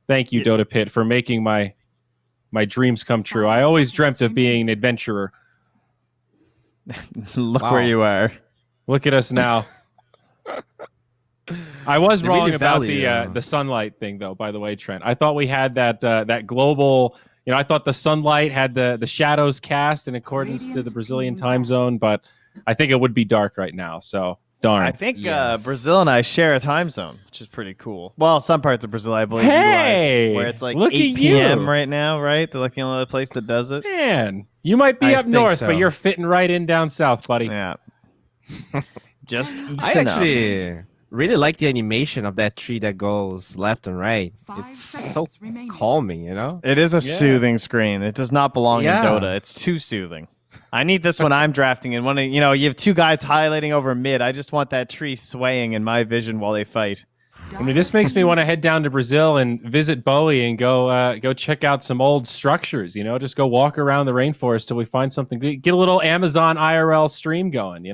Thank you, Dota Pit, for making my dreams come true. I always dreamt of being an adventurer. Look where you are. Look at us now. I was They wrong really about value, the sunlight thing, though. By the way, Trent, I thought we had that global. I thought the sunlight had the shadows cast in accordance to the Brazilian time zone, but I think it would be dark right now. So darn. I think Yes. Brazil and I share a time zone, which is pretty cool. Well, some parts of Brazil, I believe, Hey, utilize where it's like look 8 at p.m. you. right now, right? They're like the only other place that does it. Man, you might be I up think north, so. but you're fitting right in down south, buddy. Yeah. Just east I enough. actually really like the animation of that tree that goes left and right. It's so calming, It is a Yeah. soothing screen. It does not belong Yeah. in Dota. It's too soothing. I need this when I'm drafting, and when you have two guys highlighting over mid. I just want that tree swaying in my vision while they fight. I mean, this makes me want to head down to Brazil and visit Bowie and go check out some old structures. Just go walk around the rainforest till we find something. Get a little Amazon IRL stream going.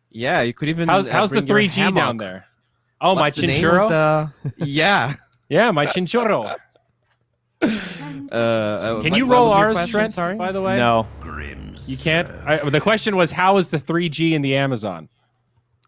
Yeah, you could even. How's the bring your 3G down hammock. there? Oh, What's my the name chinchurro. of the- Yeah. Yeah, my chinchurro. Can you what roll was your ours, question? Trent? Sorry. By the way, No. you can't. The question was, how is the 3G in the Amazon?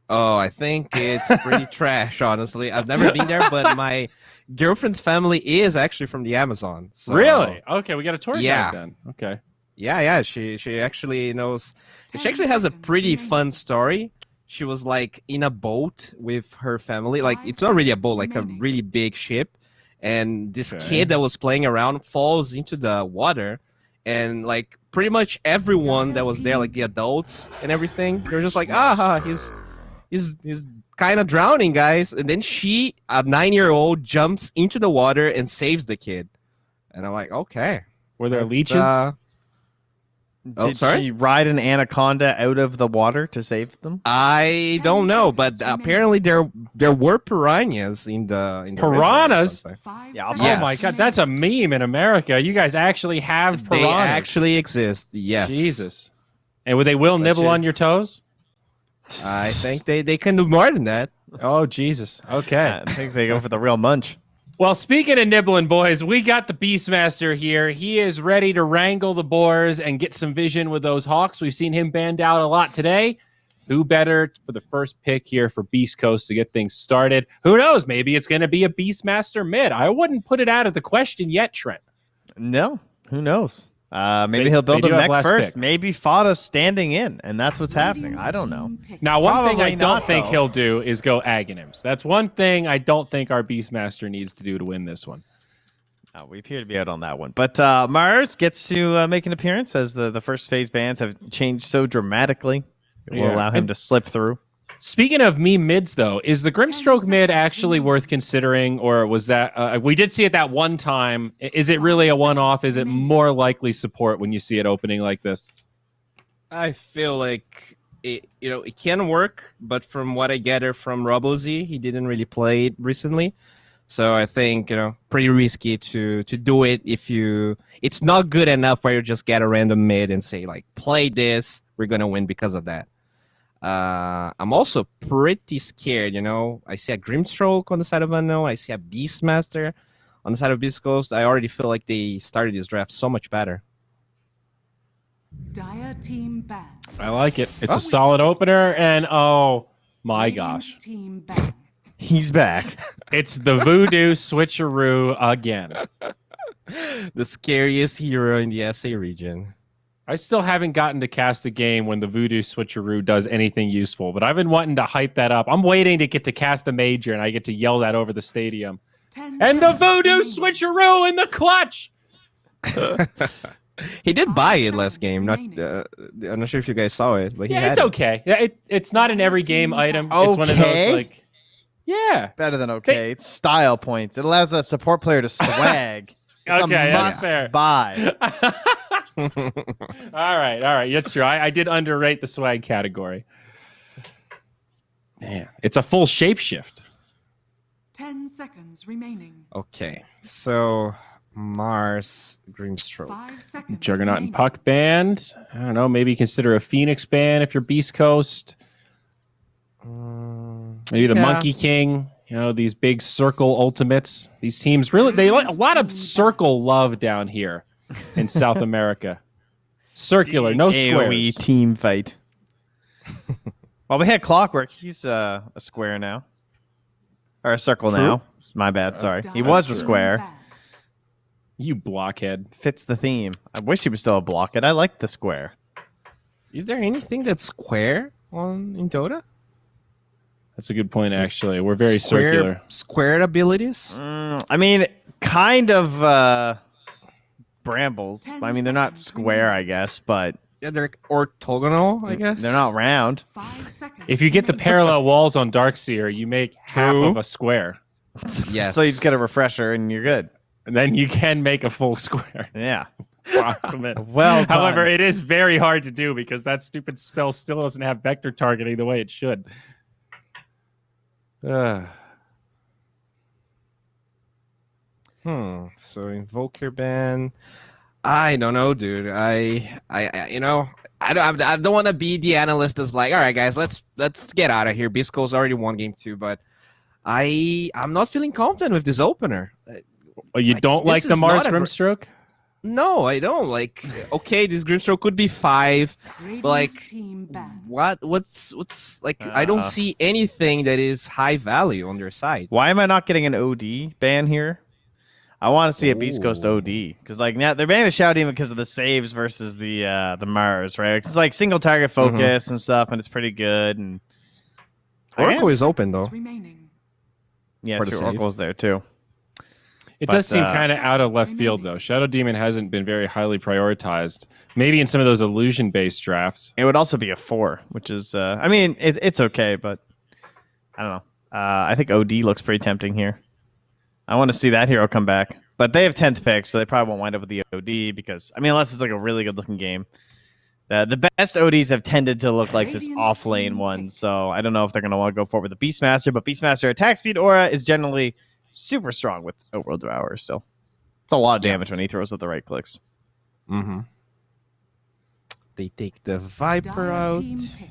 Oh, I think it's pretty trash, honestly. I've never been there, but my girlfriend's family is actually from the Amazon. So, Really? Okay, we got a tour guide Yeah. then. Okay. Yeah. She actually knows. She actually has a pretty fun story. She was like in a boat with her family. Like it's not really a boat, like a really big ship. And this Okay. kid that was playing around falls into the water, and like pretty much everyone that was there, like the adults and everything, they're just like, he's kind of drowning, guys. And then she, a 9-year-old, jumps into the water and saves the kid. And I'm like, okay. Were there leeches? Did sorry? she ride an anaconda out of the water to save them? I don't know, but apparently there were piranhas in the river or Piranhas? something. Yeah, Oh my god, that's a meme in America. You guys actually have They piranhas. actually exist. Yes. Jesus. And they will nibble you- on your toes? I think they can do more than that. Oh Jesus. Okay. I think they go for the real munch. Well, speaking of nibbling, boys, we got the Beastmaster here. He is ready to wrangle the boars and get some vision with those hawks. We've seen him band out a lot today. Who better for the first pick here for Beast Coast to get things started? Who knows? Maybe it's going to be a Beastmaster mid. I wouldn't put it out of the question yet, Trent. No, who knows? Maybe he'll build they a do have mech last first. pick. Maybe Fada's standing in, and that's what's happening. I don't know. Now, one thing I Probably don't not, think though. he'll do is go Aghanims. That's one thing I don't think our Beastmaster needs to do to win this one. We appear to be out on that one. But Mars gets to make an appearance as the first phase bans have changed so dramatically. It will Yeah. allow him to slip through. Speaking of meme mids, though, is the Grimstroke mid actually worth considering, or was that we did see it that one time? Is it really a one-off? Is it more likely support when you see it opening like this? I feel like it can work, but from what I gather from RoboZ, he didn't really play it recently. So I think pretty risky to do it if it's not good enough where you just get a random mid and say like play this, we're gonna win because of that. I'm also pretty scared, I see a Grimstroke on the side of Unknown, I see a Beastmaster on the side of Beast Coast. I already feel like they started this draft so much better. Dire team ban. I like it. It's a solid opener, and oh my gosh, Team ban. He's back. it's the Voodoo switcheroo again. The scariest hero in the SA region. I still haven't gotten to cast a game when the Voodoo switcheroo does anything useful, but I've been wanting to hype that up. I'm waiting to get to cast a major, and I get to yell that over the stadium. 10 And the seconds Voodoo remaining. switcheroo in the clutch. He did 5 buy it last seconds game. Not, remaining. I'm not sure if you guys saw it, but he Yeah, had it's it. okay. Yeah, it's not an every game item. It's one of those Okay. like, yeah. Better than okay. It's style points. It allows a support player to swag. It's Okay, a that's must fair. buy. all right. That's true. I did underrate the swag category. Man, it's a full shapeshift. 10 seconds remaining. Okay, so Mars Grimstroke. 5 seconds. Juggernaut and remaining. Puck band. I don't know. Maybe consider a Phoenix band if you're Beast Coast. Maybe the Yeah. Monkey King. You know, these big circle ultimates. These teams really, they like a lot of circle love down here in South America. Circular, no AOE squares. team fight. Well, we had Clockwork. He's a square now. Or a circle True. now. My bad, sorry. He was a true. square. You blockhead. Fits the theme. I wish he was still a blockhead. I like the square. Is there anything that's square in Dota? That's a good point, actually. We're very circular. Squared abilities? I mean, kind of brambles. 10 I mean, they're not seconds square, I guess, but Yeah, they're orthogonal, I guess. they're not round. 5 seconds. If you get the remaining. parallel walls on Darkseer, you make half True. of a square. Yes. So you just get a refresher and you're good. And then you can make a full square. Yeah. Approximate. Well done. However, it is very hard to do because that stupid spell still doesn't have vector targeting the way it should. So Invoker ban. I don't know, dude. I you know, I don't want to be the analyst that's like, all right, guys, let's get out of here. Beastcoast already won game 2, but I'm not feeling confident with this opener. Oh, you don't like this the is Mars not a Grimstroke? No, I don't. Like, okay, this Grimstroke could be 5. Radiant like, team ban. What's like? I don't see anything that is high value on their side. Why am I not getting an OD ban here? I want to see a Beast Coast OD because like now they're banning the shout even because of the saves versus the Mars, right? It's like single target focus and stuff, and it's pretty good. And I Oracle guess- is open though. Remaining. yeah, for the true. save. Oracle's there too. It But, does seem kind of Seconds out of left field, remaining. though. Shadow Demon hasn't been very highly prioritized. Maybe in some of those illusion-based drafts. It would also be a 4, which is I mean it's okay, but I don't know. I think OD looks pretty tempting here. I want to see that hero come back, but they have 10th pick, so they probably won't wind up with the OD because I mean unless it's like a really good looking game. The best ODs have tended to look like this Radiant off lane team one, pick. so I don't know if they're going to want to go forward with the Beastmaster, but Beastmaster attack speed aura is generally super strong with Overworld Devourer still. It's a lot of damage when he throws with the right clicks. Mm-hmm. They take the Viper Dire out. team pick.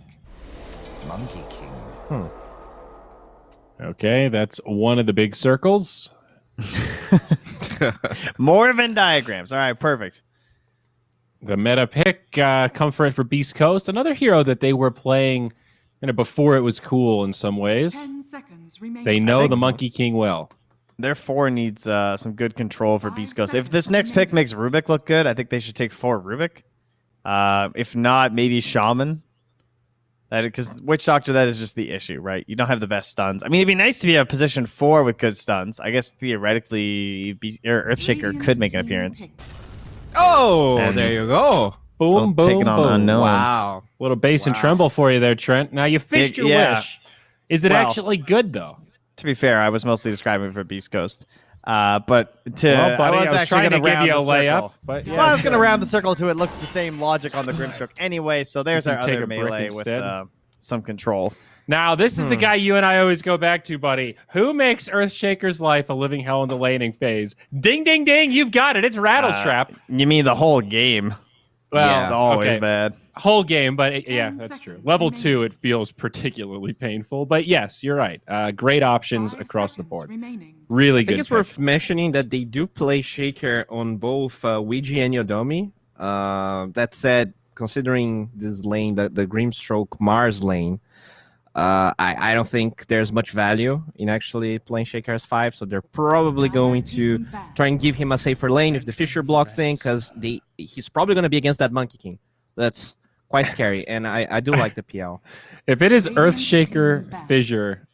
Monkey King. Okay, that's one of the big circles. More Venn diagrams. All right, perfect. The meta pick, Comfort for Beast Coast. Another hero that they were playing before it was cool in some ways. 10 seconds remaining. They know think- the Monkey King well. Their 4 needs some good control for 5 Beast Ghost. If seconds this next pick remaining. makes Rubik look good, I think they should take 4 Rubik. If not, maybe Shaman. Because Witch Doctor, that is just the issue, right? You don't have the best stuns. I mean, it'd be nice to be a position 4 with good stuns. I guess theoretically, Earthshaker Radiant could make an team appearance. pick. Oh, And- there you go. Boom, Well, boom, take it on boom. unknown. Wow. Little bass and Wow. tremble for you there, Trent. Now you fished Big- your yeah. wish. Is it Well- actually good, though? To be fair, I was mostly describing it for Beast Coast. But to Well, buddy, I was actually trying to gonna give round you a the layup. circle. But Well, Well, I was yeah, going to round the circle to it looks the same logic on the Grimstroke anyway, so there's You our can take other a brick melee with instead. some control. Now, this is the guy you and I always go back to, buddy. Who makes Earthshaker's life a living hell in the laning phase? Ding, ding, ding. You've got it. It's Rattle Trap. You mean the whole game? Well, It's always okay. bad. Whole game, but yeah, 10 that's true. seconds Level remaining. 2, it feels particularly painful. But yes, you're right. Great options 5 across the seconds board. remaining. Really I think good. it's pick. worth mentioning that they do play Shaker on both Ouija and Yodomi. That said, considering this lane, the Grimstroke Mars lane, I don't think there's much value in actually playing Shaker as 5, so they're probably going to try and give him a safer lane with the Fisher block thing, because he's probably going to be against that Monkey King. That's quite scary, and I do like the PL. If it is Radiant Earthshaker, team back. Fissure,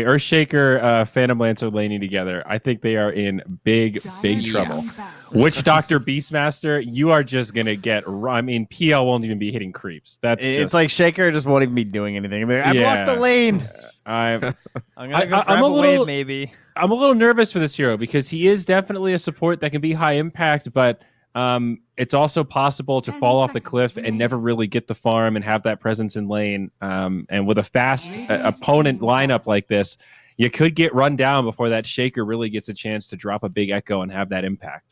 Earthshaker, Phantom Lancer laning together, I think they are in big Dire trouble. team ban. Witch Doctor Beastmaster, you are just gonna get. I mean, PL won't even be hitting creeps. That's It's just, like Shaker just won't even be doing anything. I mean, I Yeah. blocked the lane. I'm I'm gonna go I'm grab a a little- wave, maybe. I'm a little nervous for this hero because he is definitely a support that can be high impact, but it's also possible to 10 fall off the seconds cliff remaining. and never really get the farm and have that presence in lane. And with a fast Radiant opponent team lineup back. like this, you could get run down before that Shaker really gets a chance to drop a big echo and have that impact.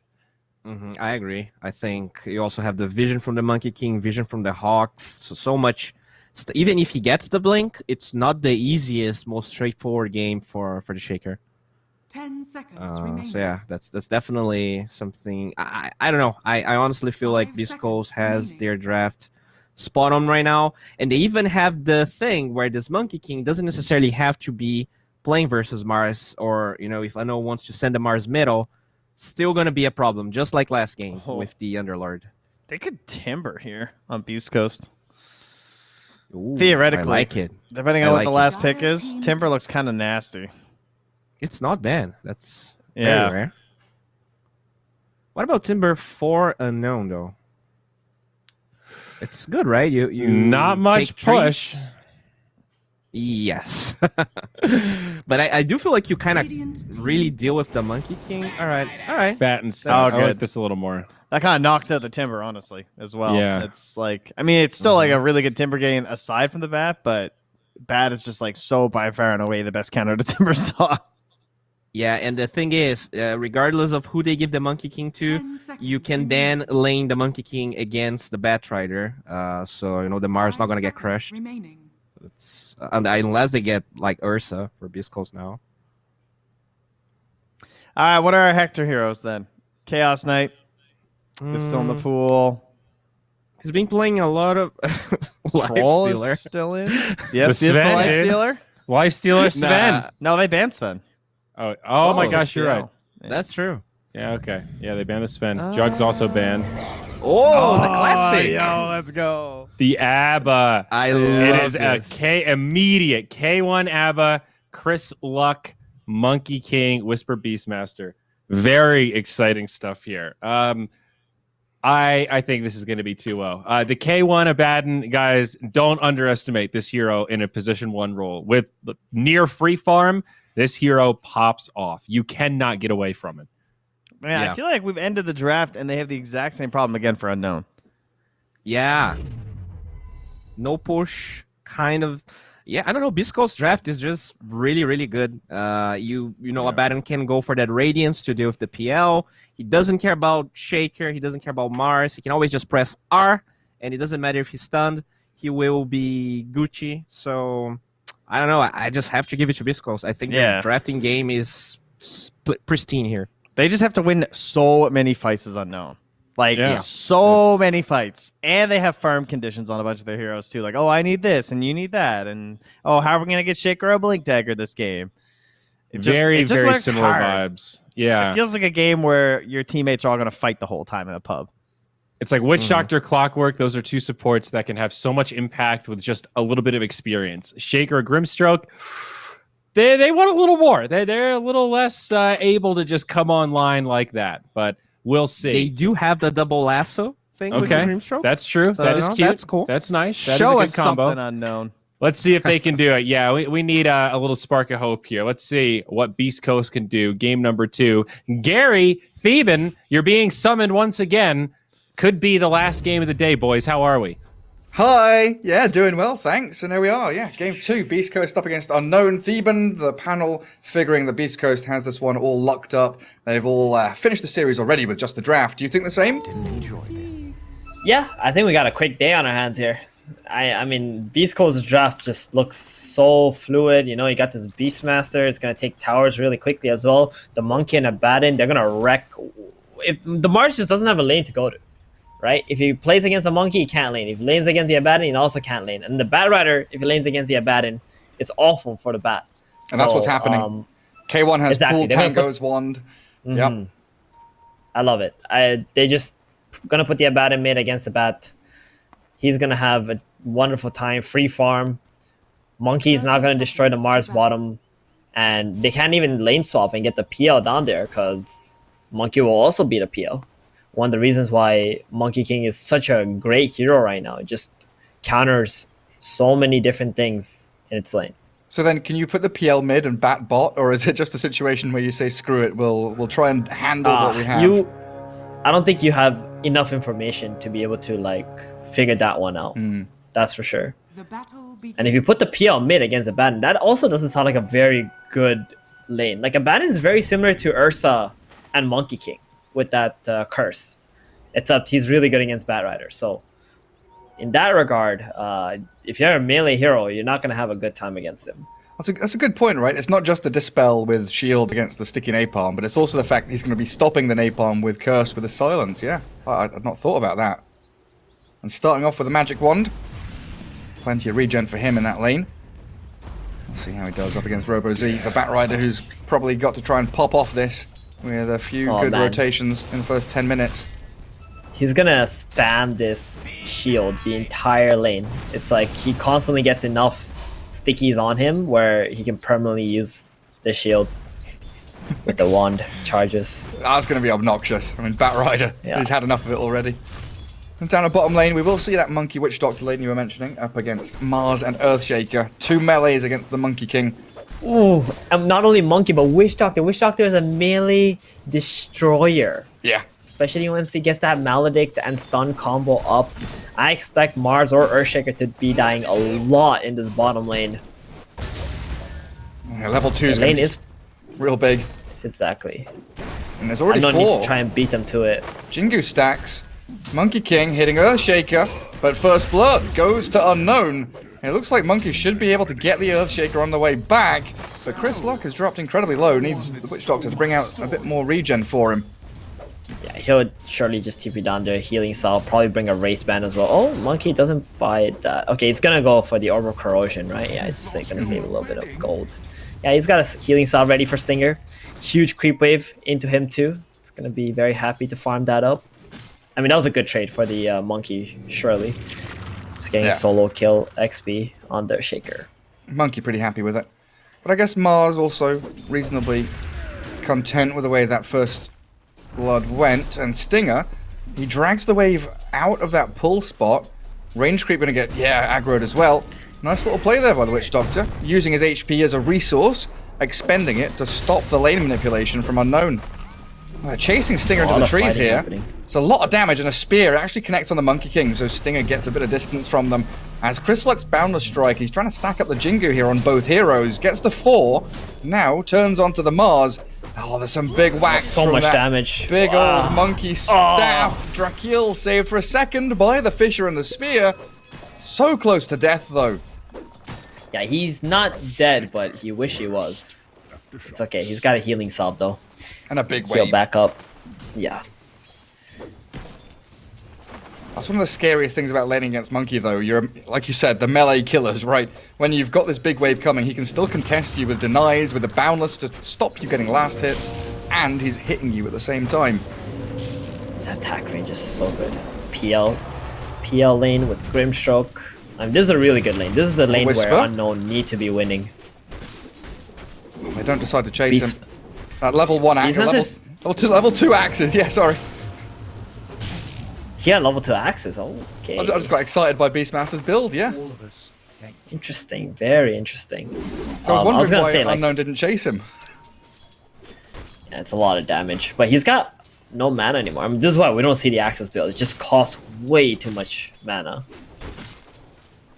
I agree. I think you also have the vision from the Monkey King, vision from the Hawks, so much even if he gets the blink, it's not the easiest, most straightforward game for the Shaker. 10 seconds remaining. So yeah, that's definitely something. I don't know. I honestly feel like 5 Beast Coast seconds has remaining. their draft spot on right now, and they even have the thing where this Monkey King doesn't necessarily have to be playing versus Mars, or if Ano wants to send a Mars middle, still gonna be a problem, just like last game with the Underlord. They could Timber here on Beast Coast. Ooh, Theoretically, I like it. Depending I on what like the it. last pick is, Timber looks kind of nasty. It's not bad. That's Yeah. very rare. What about Timber for Unknown though? It's good, right? You Not much take trees? push. Yes, but I do feel like you kind of Radiant team really deal with the Monkey King. All right. Bat and Oh, stuff. I good. like this a little more. That kind of knocks out the Timber, honestly, as well. Yeah. It's like, I mean, it's still like a really good Timber game aside from the Bat, but Bat is just like so by far and away the best counter to Timber saw. Yeah, and the thing is, regardless of who they give the Monkey King to, 10 seconds you can remaining. then lane the Monkey King against the Bat Rider. So the Mars not 5 gonna get seconds crushed. remaining. It's unless they get like Ursa for Beast Coast now. All right, what are our Hector heroes then? Chaos Knight is still in the pool. He's been playing a lot of Life Troll Stealer. is still in. Yes, The he is the Sven, Life dude. Stealer. Life Stealer Sven. Nah, No, they banned Sven. Oh my gosh, you're right. that's true. Yeah, okay. Yeah, they banned the Sven. Jug's also banned. Oh, the classic. Yo, let's go. The ABBA. I It love is a this. immediate K1 ABBA, Chris Luck, Monkey King, Whisper Beastmaster. Very exciting stuff here. I think this is going to be 2-0. The K1 Abaddon, guys, don't underestimate this hero in a position 1 role. With the near free farm, this hero pops off. You cannot get away from it. Man, Yeah. I feel like we've ended the draft and they have the exact same problem again for Unknown. Yeah. No push, kind of. Yeah, I don't know. Beast Coast draft is just really, really good. Abaddon can go for that Radiance to deal with the PL. He doesn't care about Shaker. He doesn't care about Mars. He can always just press R, and it doesn't matter if he's stunned. He will be Gucci. So, I don't know. I just have to give it to Beast Coast. I think the drafting game is pristine here. They just have to win so many fights as Unknown. Like, Yeah. so many fights. And they have farm conditions on a bunch of their heroes, too. Like, oh, I need this, and you need that. And, oh, how are we going to get Shaker or Blink Dagger this game? It just Very looks similar hard. vibes. Yeah. It feels like a game where your teammates are all going to fight the whole time in a pub. It's like Witch Doctor, Clockwork. Those are 2 supports that can have so much impact with just a little bit of experience. Shaker or Grimstroke, they want a little more. They're a little less able to just come online like that. But we'll see. They do have the double lasso thing with the Okay, Grimstroke. that's true. So, that is no, cute. that's cool. That's nice. That Show is us a good combo. something Unknown. Let's see if they can do it. Yeah, we need a little spark of hope here. Let's see what Beast Coast can do. Game number 2. Gary Theben, you're being summoned once again. Could be the last game of the day, boys. How are we? Hi, yeah, doing well, thanks. And there we are, yeah, game 2, Beast Coast up against Unknown Theban. The panel figuring that Beast Coast has this one all locked up. They've all finished the series already with just the draft. Do you think the same? Didn't enjoy this. Yeah, I think we got a quick day on our hands here. I mean, Beast Coast's draft just looks so fluid. You got this Beastmaster. It's going to take towers really quickly as well. The Monkey and Abaddon, they're going to wreck. If the Mars just doesn't have a lane to go to, right? If he plays against a Monkey, he can't lane. If he lanes against the Abaddon, he also can't lane. And the Bat Rider, if he lanes against the Abaddon, it's awful for the Bat. And that's what's happening. K1 has exactly. cool They're gonna Tango's wand. Yep. I love it. They just going to put the Abaddon mid against the Bat. He's going to have a wonderful time. Free farm. Monkey is not going to destroy the Mars bottom. And they can't even lane swap and get the PL down there because Monkey will also beat a PL. One of the reasons why Monkey King is such a great hero right now. It just counters so many different things in its lane. So then, can you put the PL mid and bat bot, or is it just a situation where you say, screw it, we'll try and handle what we have? I don't think you have enough information to be able to figure that one out. That's for sure. The battle begins. And if you put the PL mid against Abaddon, that also doesn't sound like a very good lane. Like Abaddon is very similar to Ursa and Monkey King with that curse. Except he's really good against Bat Rider. So in that regard, if you're a melee hero, you're not going to have a good time against him. That's a good point, right? It's not just the dispel with shield against the sticky napalm, but it's also the fact that he's going to be stopping the napalm with curse with the silence. Yeah, I'd not thought about that. And starting off with a magic wand, plenty of regen for him in that lane. We'll see how he does up against RoboZ, the Batrider, who's probably got to try and pop off this with a few good rotations in the first 10 minutes. He's gonna spam this shield the entire lane. It's like he constantly gets enough stickies on him where he can permanently use the shield with the wand charges. That's going to be obnoxious. I mean, Batrider, Yeah. he's had enough of it already. And down at bottom lane, we will see that Monkey Witch Doctor lane you were mentioning up against Mars and Earthshaker. 2 melees against the Monkey King. Ooh, not only Monkey, but Witch Doctor. Witch Doctor is a melee destroyer. Yeah. Especially once he gets that Maledict and stun combo up. I expect Mars or Earthshaker to be dying a lot in this bottom lane. Yeah, level 2 The lane is real big. exactly. And there's already I don't 4. need to try and beat them to it. Jingu stacks. Monkey King hitting Earthshaker, but First Blood goes to Unknown. And it looks like Monkey should be able to get the Earthshaker on the way back, but Chris Luck has dropped incredibly low. Needs the Witch Doctor to bring out a bit more regen for him. Yeah, he'll surely just TP down there, healing salve, probably bring a Wraith Band as well. Oh, Monkey doesn't buy that. Okay, he's gonna go for the Orb of Corrosion, right? Yeah, he's just gonna save a little bit of gold. Yeah, he's got a healing salve ready for Stinger. Huge creep wave into him too. He's gonna be very happy to farm that up. I mean, that was a good trade for the Monkey, surely. Just getting solo kill XP on their Shaker. Monkey pretty happy with it. But I guess Mars also reasonably content with the way that First Blood went. And Stinger, he drags the wave out of that pull spot. Range creep gonna get, aggroed as well. Nice little play there by the Witch Doctor, using his HP as a resource, expending it to stop the lane manipulation from Unknown. Chasing Stinger into the trees here. Happening. It's a lot of damage, and a spear actually connects on the Monkey King, so Stinger gets a bit of distance from them. As Chris Luck's Boundless Strike, he's trying to stack up the Jingu here on both heroes. Gets the 4, now turns onto the Mars. Oh, there's some big whacks. So from much that damage. Big old Monkey staff. Drakil saved for a second by the Fisher and the Spear. So close to death, though. Yeah, he's not dead, but he wish he was. It's okay, he's got a healing salve though. And a big He'll wave. back up. Yeah. That's one of the scariest things about laning against Monkey, though. You're, like you said, the melee killers, right? When you've got this big wave coming, he can still contest you with denies, with the Boundless to stop you getting last hits, and he's hitting you at the same time. The attack range is so good. PL lane with Grimstroke. I mean, this is a really good lane. This is the lane Whisper? where Unknown need to be winning. They don't decide to chase Beast- him. Level 1 axe, level 2 axes, yeah, sorry. He had level 2 axes. Okay. I just got excited by Beastmaster's build, yeah. Interesting. Very interesting. So I was wondering gonna why say, Unknown didn't chase him. Yeah, it's a lot of damage. But he's got no mana anymore. I mean, this is why we don't see the axes build. It just costs way too much mana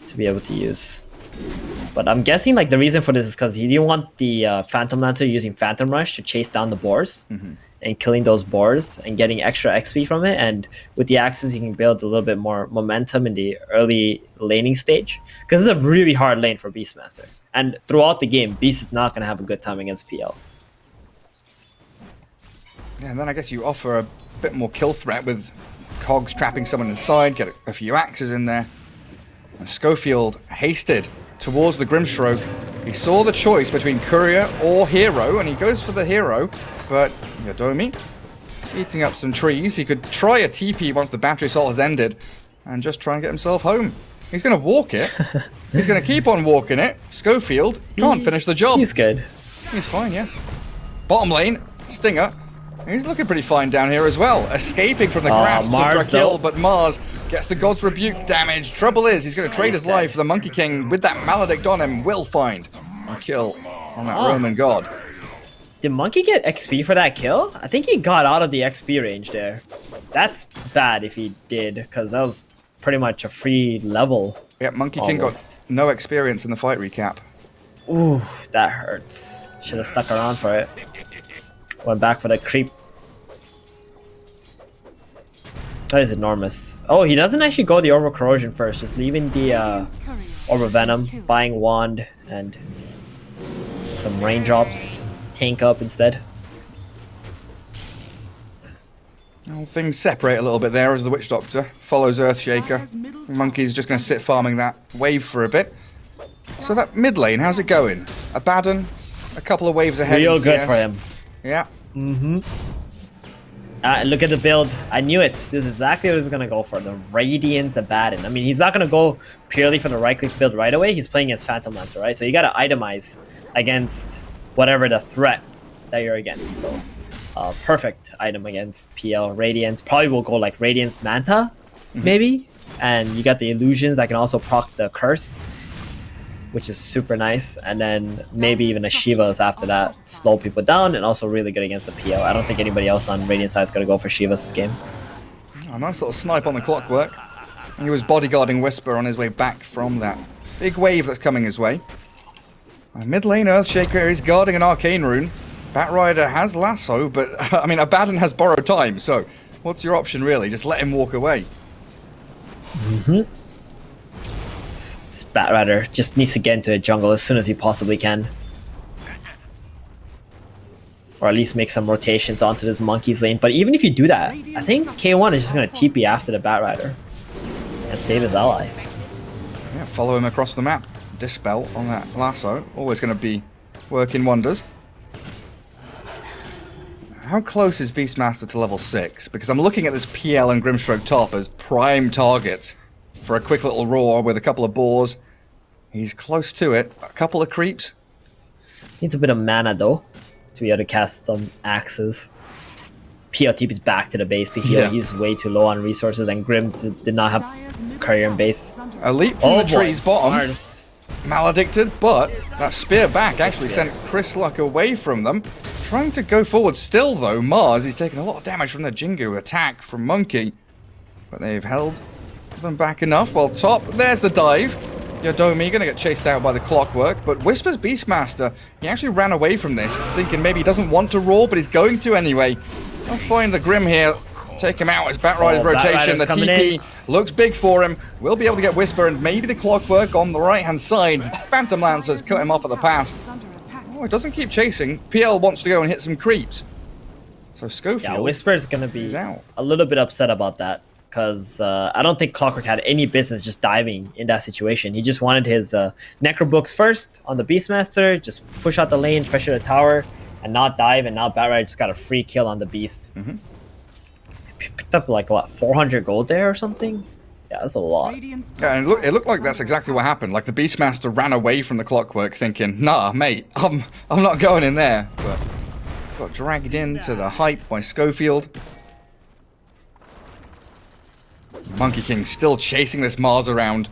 to be able to use. But I'm guessing like the reason for this is because he didn't want the Phantom Lancer using Phantom Rush to chase down the boars and killing those boars and getting extra XP from it. And with the axes, you can build a little bit more momentum in the early laning stage, because it's a really hard lane for Beastmaster. And throughout the game, Beast is not going to have a good time against PL. Yeah, and then I guess you offer a bit more kill threat with Cogs trapping someone inside, get a few axes in there. And Schofield hasted towards the Grimstroke. He saw the choice between Courier or Hero, and he goes for the Hero, but Yodomi eating up some trees. He could try a TP once the battery assault has ended and just try and get himself home. He's going to walk it. He's going to keep on walking it. Schofield can't finish the job. He's good. He's fine, yeah. Bottom lane, Stinger. He's looking pretty fine down here as well. Escaping from the grasp of Mars, Drakil, though. but Mars gets the God's Rebuke damage. Trouble is, he's going to trade his life for the Monkey King with that Maledict on him. Will find a kill on that Roman God. Did Monkey get XP for that kill? I think he got out of the XP range there. That's bad if he did, because that was pretty much a free level. Yeah, Monkey King got Almost. no experience in the fight recap. Ooh, that hurts. Should have stuck around for it. Went back for the creep. That is enormous. Oh, he doesn't actually go the Orb of Corrosion first, just leaving the Radiant's courier Orb of Venom, killed. buying Wand, and some raindrops. Tank up instead. Well, things separate a little bit there as the Witch Doctor follows Earthshaker. Monkey's just going to sit farming that wave for a bit. So that mid lane, how's it going? Abaddon, a couple of waves ahead. Real in good CS. for him. Yeah. Mm-hmm. Look at the build. I knew it. This is exactly what he's going to go for. The Radiance Abaddon. I mean, he's not going to go purely for the right-click build right away. He's playing as Phantom Lancer, right? So you got to itemize against whatever the threat that you're against. So perfect item against PL. Radiance. Probably will go like Radiance Manta, maybe. And you got the Illusions that can also proc the Curse, which is super nice. And then maybe even a Shiva's after that. Slow people down and also really good against the PL. I don't think anybody else on Radiant side is going to go for Shiva's this game. A nice little snipe on the Clockwork. He was bodyguarding Whisper on his way back from that big wave that's coming his way. Mid lane Earthshaker is guarding an Arcane Rune. Batrider has Lasso, but I mean, Abaddon has Borrowed Time, so what's your option really? Just let him walk away. This Batrider just needs to get into the jungle as soon as he possibly can. Or at least make some rotations onto this Monkey's lane. But even if you do that, I think K1 is just going to TP after the Batrider and save his allies. Yeah, follow him across the map. Dispel on that Lasso. Always going to be working wonders. How close is Beastmaster to level 6? Because I'm looking at this PL and Grimstroke top as prime targets for a quick little roar with a couple of boars. He's close to it. A couple of creeps. Needs a bit of mana though to be able to cast some axes. PL TP's back to the base to heal. Yeah. He's way too low on resources and Grim did not have Dire's middle courier in tower base. is under A leap from the boy. trees bottom. Mars. Maledicted, but that spear back actually sent Chris Luck away from them. Trying to go forward still, though. Mars is taking a lot of damage from the Jingu attack from Monkey. But they've held them back enough. Well, top, there's the dive. Yodomi going to get chased out by the Clockwork, but Whisper's Beastmaster, he actually ran away from this, thinking maybe he doesn't want to roar, but he's going to anyway. I'll find the Grim here. Take him out as Batrider's rotation. Batrider's The coming TP in. looks big for him. We'll be able to get Whisper and maybe the Clockwork on the right-hand side. Phantom Lancers cut him off at the pass. is under attack. Oh, it doesn't keep chasing. PL wants to go and hit some creeps. So Schofield Yeah, Whisper's gonna be is out. a little bit upset about that because I don't think Clockwork had any business just diving in that situation. He just wanted his Necro Books first on the Beastmaster, just push out the lane, pressure the tower, and not dive. And now Batrider just got a free kill on the Beast. Picked up like what 400 gold there or something. Yeah, that's a lot. Radiant's Yeah, and it looked like that's exactly what happened. Like the Beastmaster ran away from the Clockwork thinking, nah, mate, I'm not going in there. But got dragged into the hype by Schofield. Monkey King still chasing this Mars around.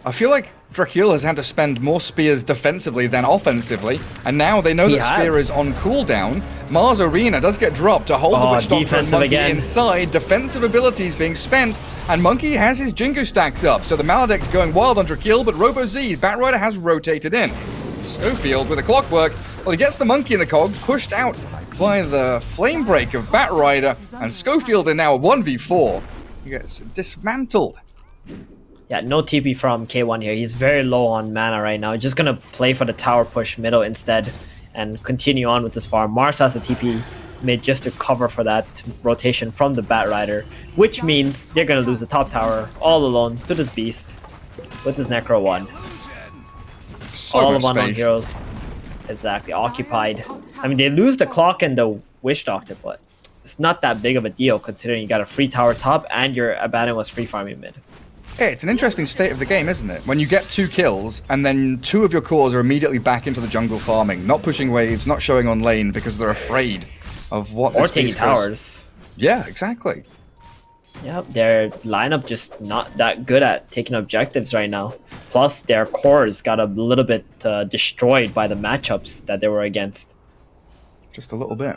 I feel like Dracula has had to spend more spears defensively than offensively, and now they know He that spear has. is on cooldown. Mars Arena does get dropped to hold the Oh, Witch Doctor and defensive Monkey again. inside. Defensive abilities being spent, and Monkey has his Jingu stacks up, so the Maledict going wild on Dracula, but Robo Z, Batrider has rotated in. Schofield with a Clockwork, well, he gets the Monkey in the cogs, pushed out by the Flame Break of Batrider, and Schofield in now a 1v4. He gets dismantled. Yeah, no TP from K1 here. He's very low on mana right now. Just gonna play for the tower push middle instead and continue on with this farm. Mars has a TP mid just to cover for that rotation from the Batrider, which means they're gonna lose the top tower all alone to this Beast with his Necro 1. So All much of unknown space. heroes exactly occupied. I mean, they lose the clock and the Witch Doctor, but it's not that big of a deal considering you got a free tower top and your Abaddon was free farming mid. Yeah, it's an interesting state of the game, isn't it? When you get 2 kills, and then 2 of your cores are immediately back into the jungle farming, not pushing waves, not showing on lane because they're afraid of what Or this taking Beast goes- towers. Yeah, exactly. Yep, their lineup just not that good at taking objectives right now. Plus, their cores got a little bit destroyed by the matchups that they were against. Just a little bit.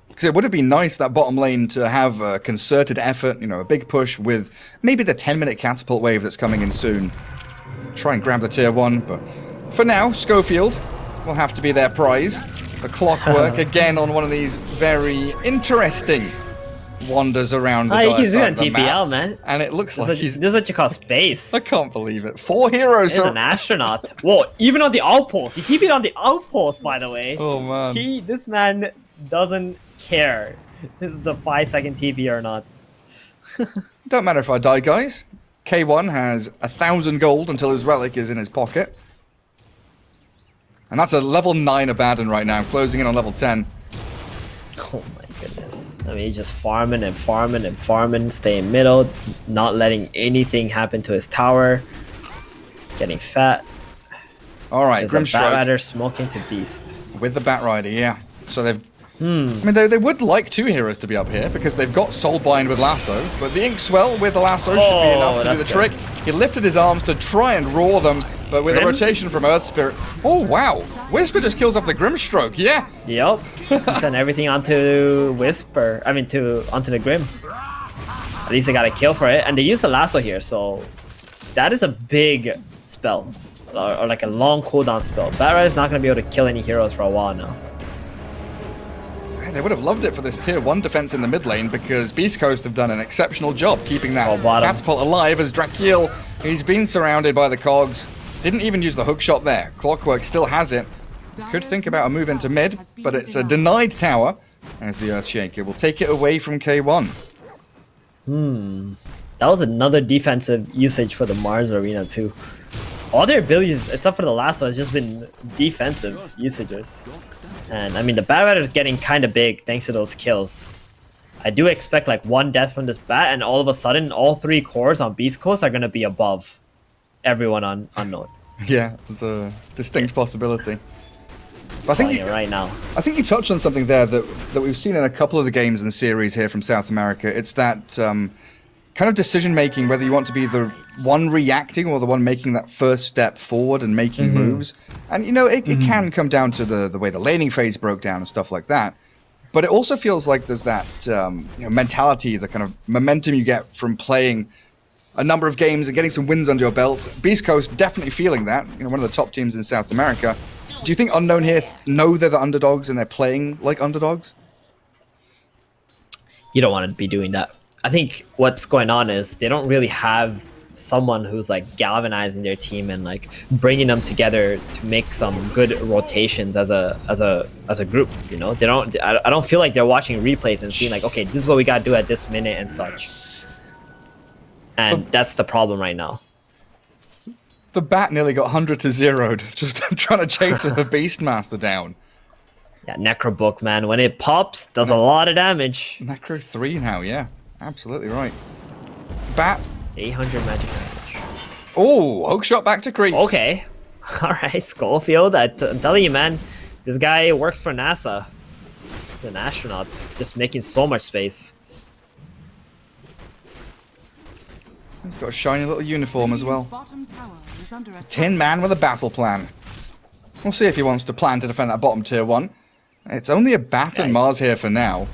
Because it would have been nice, that bottom lane, to have a concerted effort, you know, a big push with maybe the 10-minute catapult wave that's coming in soon. Try and grab the tier 1, but for now, Schofield will have to be their prize. The Clockwork, again, on one of these very interesting wanders around the Oh, dire he's side doing of the map, TPL, man. and it looks This like is what you call space. I can't believe it. 4 heroes. He's an astronaut. Whoa, even on the outpost. He TP'd on the outpost, by the way. Oh man. This man doesn't care. This is a 5-second TP or not. Don't matter if I die, guys. K1 has 1,000 gold until his relic is in his pocket. And that's a level 9 Abaddon right now, closing in on level 10. Oh my goodness. I mean, he's just farming and farming and farming, staying middle, not letting anything happen to his tower. Getting fat. Alright, There's a Bat Grimstroke Rider smoking to Beast. with the Bat Rider, yeah. So they've... I mean, they would like 2 heroes to be up here, because they've got Soulbind with Lasso, but the Inkswell with the Lasso should be enough to do the that's trick. He lifted his arms to try and roar them, but with a Grim? rotation from Earth Spirit... Oh, wow! Whisper just kills off the Grimstroke, yeah! Yep. He sent everything onto Whisper. Onto the Grim. At least they got a kill for it. And they used the Lasso here, so that is a big spell. Or like a long cooldown spell. Bat Rider's not going to be able to kill any heroes for a while now. They would have loved it for this tier 1 defense in the mid lane, because Beast Coast have done an exceptional job keeping that Oh, bottom. catapult alive as Drakiel, he's been surrounded by the cogs. Didn't even use the hook shot there. Clockwork still has it. Could think about a move into mid, but it's a denied tower, as the Earthshaker will take it away from K1. That was another defensive usage for the Mars Arena too. All their abilities, except for the Lasso, has just been defensive usages. And I mean, the Bat Rider is getting kind of big thanks to those kills. I do expect like 1 death from this Bat, and all of a sudden, all 3 cores on Beast Coast are going to be above everyone on Unknown. Yeah, there's a distinct possibility. But I think Telling you right now. I think you touched on something there that we've seen in a couple of the games in the series here from South America. It's that kind of decision making, whether you want to be the one reacting or the one making that first step forward and making moves. And you know, it can come down to the way the laning phase broke down and stuff like that. But it also feels like there's that mentality, the kind of momentum you get from playing a number of games and getting some wins under your belt. Beast Coast definitely feeling that. You know, one of the top teams in South America. Do you think Unknown here know they're the underdogs and they're playing like underdogs? You don't want to be doing that. I think what's going on is they don't really have someone who's like galvanizing their team and like bringing them together to make some good rotations as a group. You know, they don't. I don't feel like they're watching replays and seeing like, okay, this is what we gotta do at this minute and such. And that's the problem right now. The Bat nearly got 100 to 0'd just trying to chase the Beastmaster down. Yeah, Necro Book, man, when it pops, does a lot of damage. Necro 3 now, yeah. Absolutely right. Bat. 800 magic damage. Oh, hook shot back to creeps. Okay. Alright, Schofield, I'm telling you, man, this guy works for NASA. He's an astronaut, just making so much space. He's got a shiny little uniform as well. Bottom tower is under attack. Tin Man with a battle plan. We'll see if he wants to plan to defend that bottom tier 1. It's only a Bat and Mars here for now.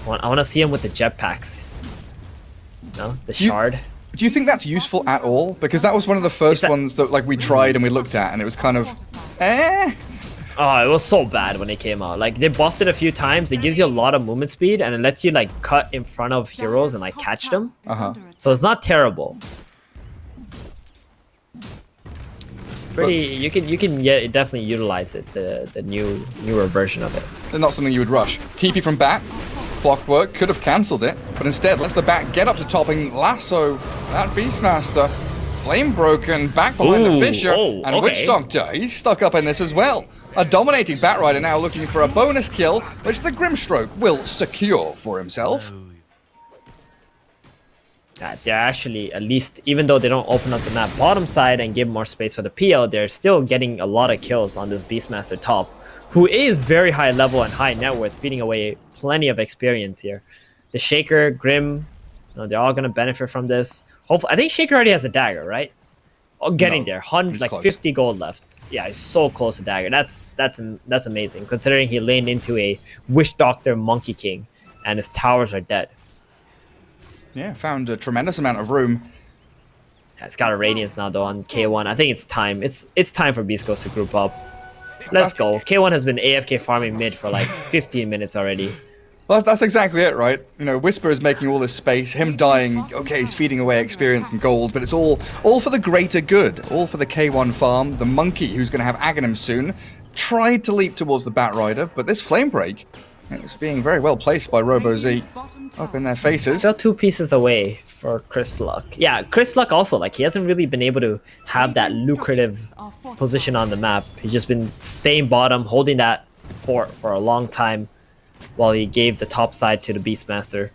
I want to see him with the jetpacks. No, the shard. Do you think that's useful at all? Because that was one of the first ones that like we tried and we looked at, and it was kind of, Oh, it was so bad when it came out. Like, they buffed it a few times. It gives you a lot of movement speed, and it lets you like cut in front of heroes and like catch them. So it's not terrible. It's pretty. You can definitely utilize it. The newer version of it. It's not something you would rush. TP from Bat. Clockwork could have cancelled it, but instead lets the Bat get up to top and lasso that Beastmaster. Flame broken, back behind the Fisher, and Witch Doctor, he's stuck up in this as well. A dominating Bat Rider now looking for a bonus kill, which the Grimstroke will secure for himself. They're actually, at least, even though they don't open up the map bottom side and give more space for the PL, they're still getting a lot of kills on this Beastmaster top, who is very high level and high net worth, feeding away plenty of experience here. The Shaker, Grim, they're all going to benefit from this. Hopefully, I think Shaker already has a dagger, right? Oh, getting there. 100, like close. 50 gold left. Yeah, he's so close to dagger. That's amazing, considering he laned into a Wish Doctor Monkey King, and his towers are dead. Yeah, found a tremendous amount of room. Yeah, it's got a Radiance now, though, on K1. I think it's time. It's time for Beast Coast to group up. Let's go. K1 has been AFK farming mid for like 15 minutes already. Well, that's exactly it, right? You know, Whisper is making all this space. Him dying, okay, he's feeding away experience and gold, but it's all for the greater good. All for the K1 farm. The Monkey, who's going to have Aghanim soon, tried to leap towards the Bat Rider, but this Flame Break is being very well placed by RoboZ up in their faces. Still 2 pieces away for Chris Luck. Yeah, Chris Luck also, like, he hasn't really been able to have that lucrative position on the map. He's just been staying bottom, holding that fort for a long time, while he gave the top side to the Beastmaster.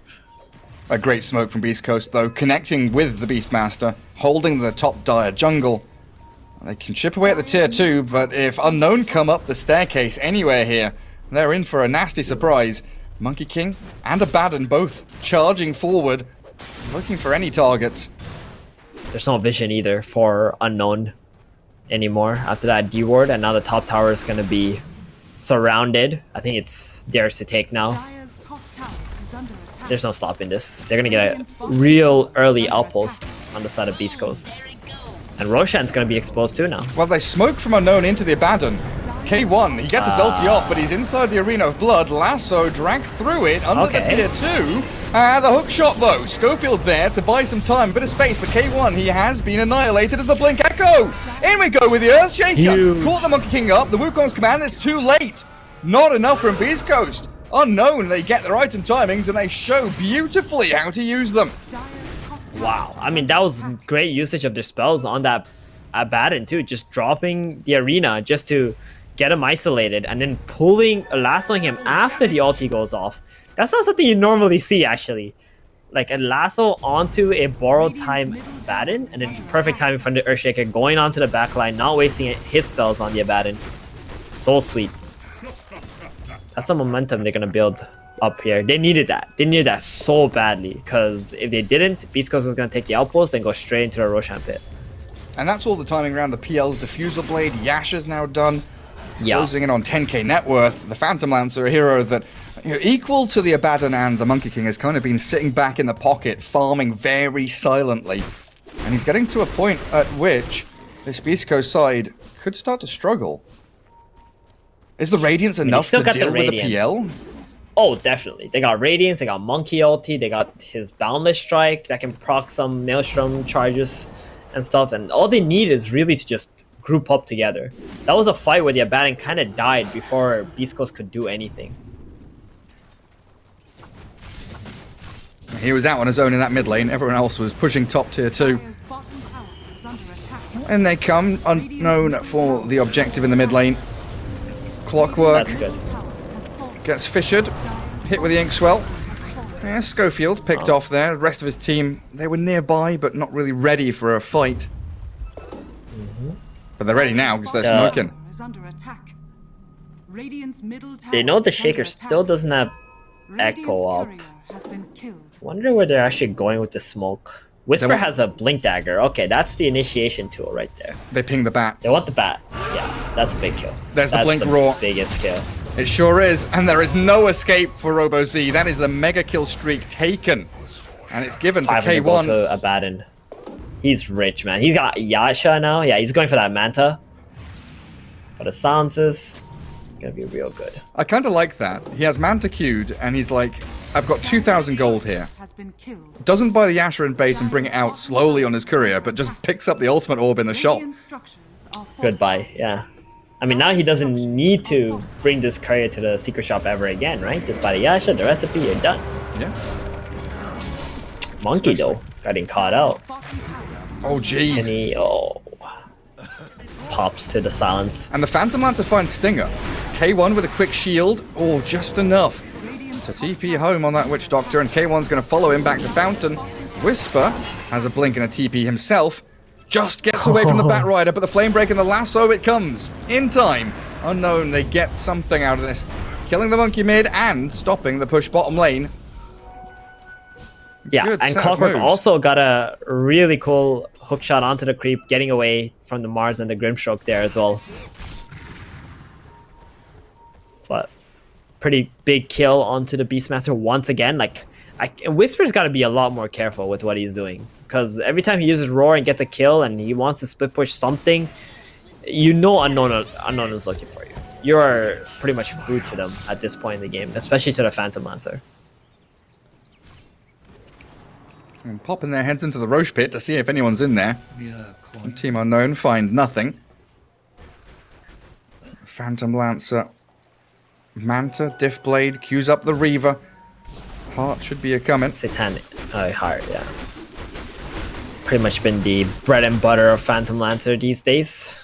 A great smoke from Beast Coast, though, connecting with the Beastmaster, holding the top dire jungle. They can chip away at the tier 2, but if Unknown come up the staircase anywhere here, they're in for a nasty surprise. Monkey King and Abaddon both charging forward, looking for any targets. There's no vision either for Unknown anymore after that D-ward, and now the top tower is going to be surrounded. I think it's theirs to take now. Dire's top tower is under attack. There's no stopping this. They're going to get a real early outpost on the side of Beast Coast. And Roshan's going to be exposed too now. Well, they smoke from Unknown into the Abaddon. K1, he gets his ulti off, but he's inside the Arena of Blood. Lasso dragged through it under the tier 2. The hook shot, though. Schofield's there to buy some time, a bit of space, but K1, he has been annihilated as the Blink Echo. In we go with the Earthshaker. Huge. Caught the Monkey King up. The Wukong's command is too late. Not enough from Beast Coast. Unknown, they get their item timings, and they show beautifully how to use them. Dire's top tower Wow. is I mean, under that was attack. great usage of their spells on that Abaddon too. Just dropping the Arena just to get him isolated, and then lassoing him after the ulti goes off. That's not something you normally see, actually. Like a lasso onto a borrowed time Abaddon, and then perfect timing from the Earthshaker going onto the backline, not wasting his spells on the Abaddon. So sweet. That's the momentum they're gonna build up here. They needed that. They needed that so badly, because if they didn't, Beast Coast was gonna take the outpost and go straight into the Roshan pit. And that's all the timing around the PL's Diffusal Blade. Yasha's now done. Yeah. Closing in on 10k net worth. The Phantom Lancer, a hero that, you know, equal to the Abaddon and the Monkey King, has kind of been sitting back in the pocket, farming very silently. And he's getting to a point at which this Beast Coast side could start to struggle. Is the Radiance enough still to got the deal with the Radiance. PL? Oh, definitely. They got Radiance, they got Monkey ulti, they got his Boundless Strike that can proc some Maelstrom charges and stuff, and all they need is really to just group up together. That was a fight where the Abaddon kind of died before Beast Coast could do anything. He was out on his own in that mid lane. Everyone else was pushing top tier 2. Dire's bottom tower is under attack. And they come Unknown for the objective in the mid lane. Clockwork That's good. Tower has fallen. gets fissured. Hit with the Inkswell. Yeah, Schofield picked off there. The rest of his team, they were nearby, but not really ready for a fight. But they're ready now because they're Yeah. smoking. Tower is under attack. Radiant's middle tower They know the is under Shaker attack. still doesn't have Radiant's Echo up. courier has been killed. Wonder where they're actually going with the smoke. Whisper want- has a Blink Dagger. Okay, that's the initiation tool right there. They ping the bat. They want the bat. Yeah, that's a big kill. There's the That's Blink Roar. Biggest kill. It sure is. And there is no escape for RoboZ. That is the mega kill streak taken. And it's given to 500 gold K1. to Abaddon. He's rich, man. He's got Yasha now. Yeah, he's going for that Manta. But the silences, gonna be real good. I kind of like that. He has Manta queued, and he's like, I've got 2,000 gold here. Has been killed. Doesn't buy the Asher in base and bring it out slowly on his courier, but just picks up the ultimate orb in the shot. Radiant structures are Goodbye, yeah. I mean, now he doesn't need to bring this courier to the secret shop ever again, right? Just buy the Yasha, the recipe, you're done. Yeah. Monkey, though, getting caught out. Bottom tower is Oh, And jeez. he, pops to the silence. And the Phantom Lancer finds Stinger. K1 with a quick shield. Oh, just enough Radiant's to TP home on that Witch Doctor, and K1's going to follow him back to Fountain. Whisper has a blink and a TP himself. Just gets away from the Bat Rider, but the Flame Break and the lasso, it comes. In time. Unknown, they get something out of this. Killing the Monkey mid and stopping the push bottom lane. Yeah, Good and set of Clockwork moves. also got a really cool hook shot onto the creep, getting away from the Mars and the Grimstroke there as well. But pretty big kill onto the Beastmaster once again. Like, Whisper's got to be a lot more careful with what he's doing, because every time he uses Roar and gets a kill and he wants to split push something, you know Unknown is looking for you. you're pretty much food to them at this point in the game, especially to the Phantom Lancer. And popping their heads into the Roche pit to see if anyone's in there. Team Unknown find nothing. Phantom Lancer. Manta, Diff Blade, queues up the Reaver. Heart should be a coming. Satanic Heart, yeah. Pretty much been the bread and butter of Phantom Lancer these days.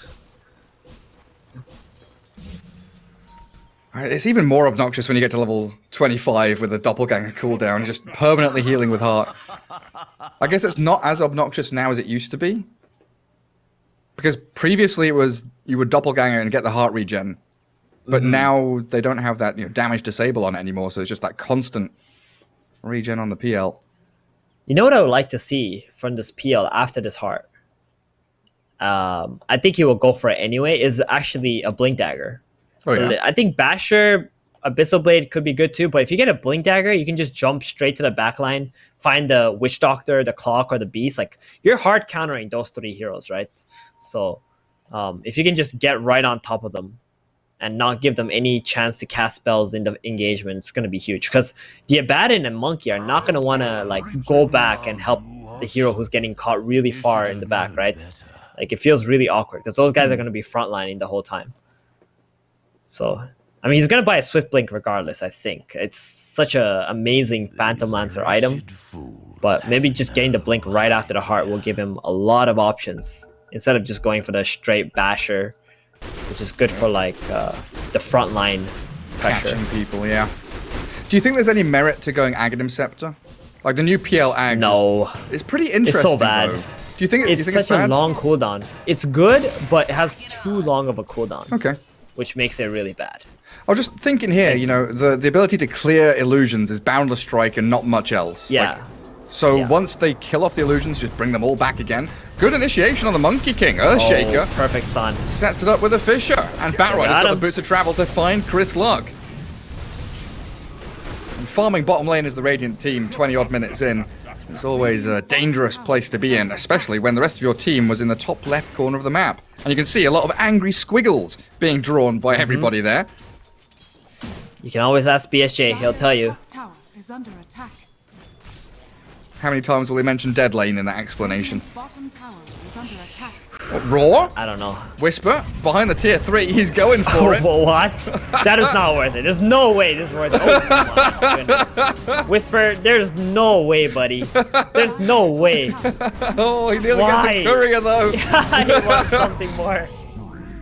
It's even more obnoxious when you get to level 25 with a doppelganger cooldown, just permanently healing with heart. I guess it's not as obnoxious now as it used to be. Because previously it was you would doppelganger and get the heart regen. But now they don't have that damage disable on it anymore, so it's just that constant regen on the PL. You know what I would like to see from this PL after this heart? I think he will go for it anyway, is actually a Blink Dagger. Oh, yeah. I think Basher, Abyssal Blade could be good too, but if you get a Blink Dagger, you can just jump straight to the backline, find the Witch Doctor, the Clock, or the Beast. Like, you're hard countering those 3 heroes, right? So if you can just get right on top of them and not give them any chance to cast spells in the engagement, it's going to be huge. Because the Abaddon and Monkey are not going to want to like go back and help the hero who's getting caught really far in the back, right? Like, it feels really awkward because those guys are going to be frontlining the whole time. So, I mean, he's going to buy a Swift Blink regardless, I think. It's such a amazing Phantom Lancer item. But maybe just getting the Blink right after the heart will give him a lot of options instead of just going for the straight Basher, which is good for like the frontline pressure. Catching people, yeah. Do you think there's any merit to going Aghanim Scepter? Like the new PL Ags? No. It's pretty interesting. It's so bad. Though. Do you think it's it's such bad? a long cooldown? It's good, but it has too long of a cooldown. Okay. Which makes it really bad. I was just thinking here, the ability to clear illusions is Boundless Strike and not much else. Yeah. So once they kill off the illusions, just bring them all back again. Good initiation on the Monkey King. Earthshaker. Oh, perfect stun. Sets it up with a Fisher. And Batroid has got the boots of travel to find Chris Luck. And farming bottom lane is the Radiant team 20-odd minutes in. It's always a dangerous place to be in, especially when the rest of your team was in the top left corner of the map. And you can see a lot of angry squiggles being drawn by everybody there. You can always ask BSJ, he'll tell you. Tower is under attack. How many times will he mention Dead Lane in that explanation? Bottom tower is under attack. Roar? I don't know. Whisper? Behind the tier 3, he's going for it. What? That is not worth it. There's no way this is worth it. Oh my goodness. Whisper, there's no way, buddy. There's no way. Oh, he nearly Why? gets a courier though. I want something more.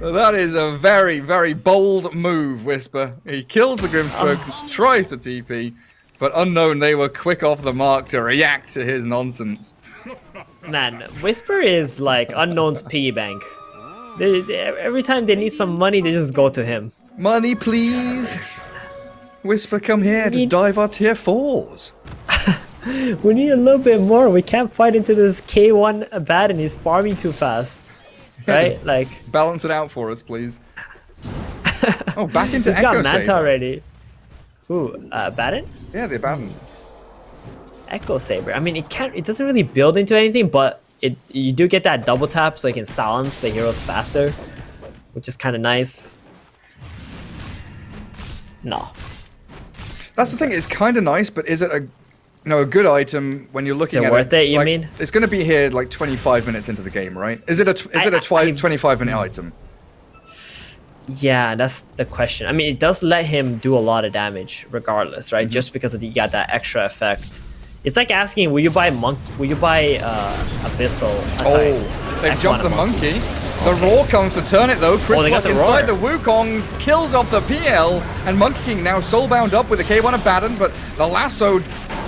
That is a very, very bold move, Whisper. He kills the Grimstroke, tries to TP, but Unknown, they were quick off the mark to react to his nonsense. Man, Whisper is like Unknown's piggy bank. Every time they need some money, they just go to him. Money, please. Whisper, come here. Just dive our tier 4s. We need a little bit more. We can't fight into this K1 Abaddon. He's farming too fast. Right? Like, balance it out for us, please. Oh, back into he's Echo got Manta Saber. already. Ooh, Abaddon? Yeah, the Abaddon. Echo Saber. I mean, it doesn't really build into anything, but you do get that double tap, so you can silence the heroes faster, which is kind of nice. No. That's the thing. It's kind of nice, but is it a good item when you're looking Is it at worth it, you like, mean? It's going to be here like 25 minutes into the game, right? Is it a 25-minute item? Yeah, that's the question. I mean, it does let him do a lot of damage regardless, right? Just because you got that extra effect. It's like asking, will you buy Abyssal? They've jumped the monkey. The Roar comes to turn it though. Chris they got Luck the inside Roar. the Wukongs, kills off the PL, and Monkey King now soulbound up with the K1 Abaddon, but the lasso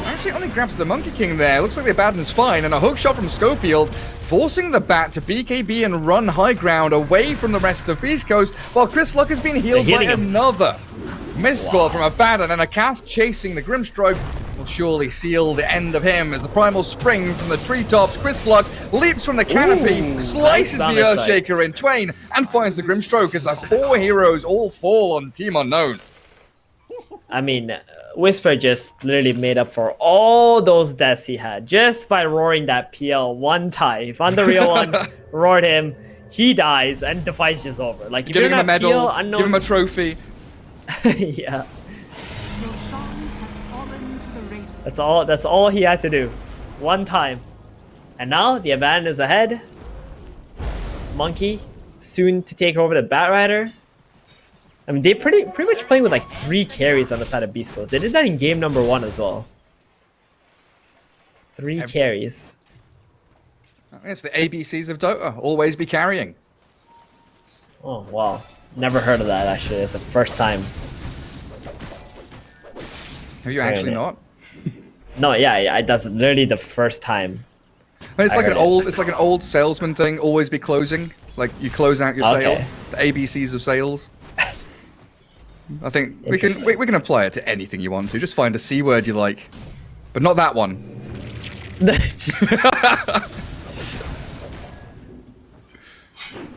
actually only grabs the Monkey King there. Looks like the Abaddon's fine, and a hook shot from Schofield, forcing the bat to BKB and run high ground away from the rest of Beast Coast, while Chris Luck has been healed by another miss score from Abaddon, and a cast chasing the Grimstroke will surely seal the end of him as the Primal Spring from the treetops. Chris Luck leaps from the canopy, slices the Earthshaker in twain, and finds the Grimstroke as the 4 heroes all fall on Team Unknown. I mean, Whisper just literally made up for all those deaths he had just by roaring that PL one time. He found the real one, roared him. he dies and the fight's just over. Like if Give you're him a not medal, PL, unknown, give him a trophy. yeah. Roshan has fallen to the Radiant. That's all he had to do. One time. And now the Abaddon is ahead. Monkey soon to take over the Batrider. I mean, they pretty much playing with like 3 carries on the side of Beast Coast. They did that in game number 1 as well. 3 carries. It's the ABCs of Dota. Always be carrying. Oh wow. Never heard of that actually. It's the first time. Have you actually not? No, yeah, that's literally the first time. I mean, it's I like heard an it. old, it's like an old salesman thing. Always be closing. Like you close out your sale. Okay. The ABCs of sales. I think we Interesting. can apply it to anything you want to. Just find a C word you like, but not that one.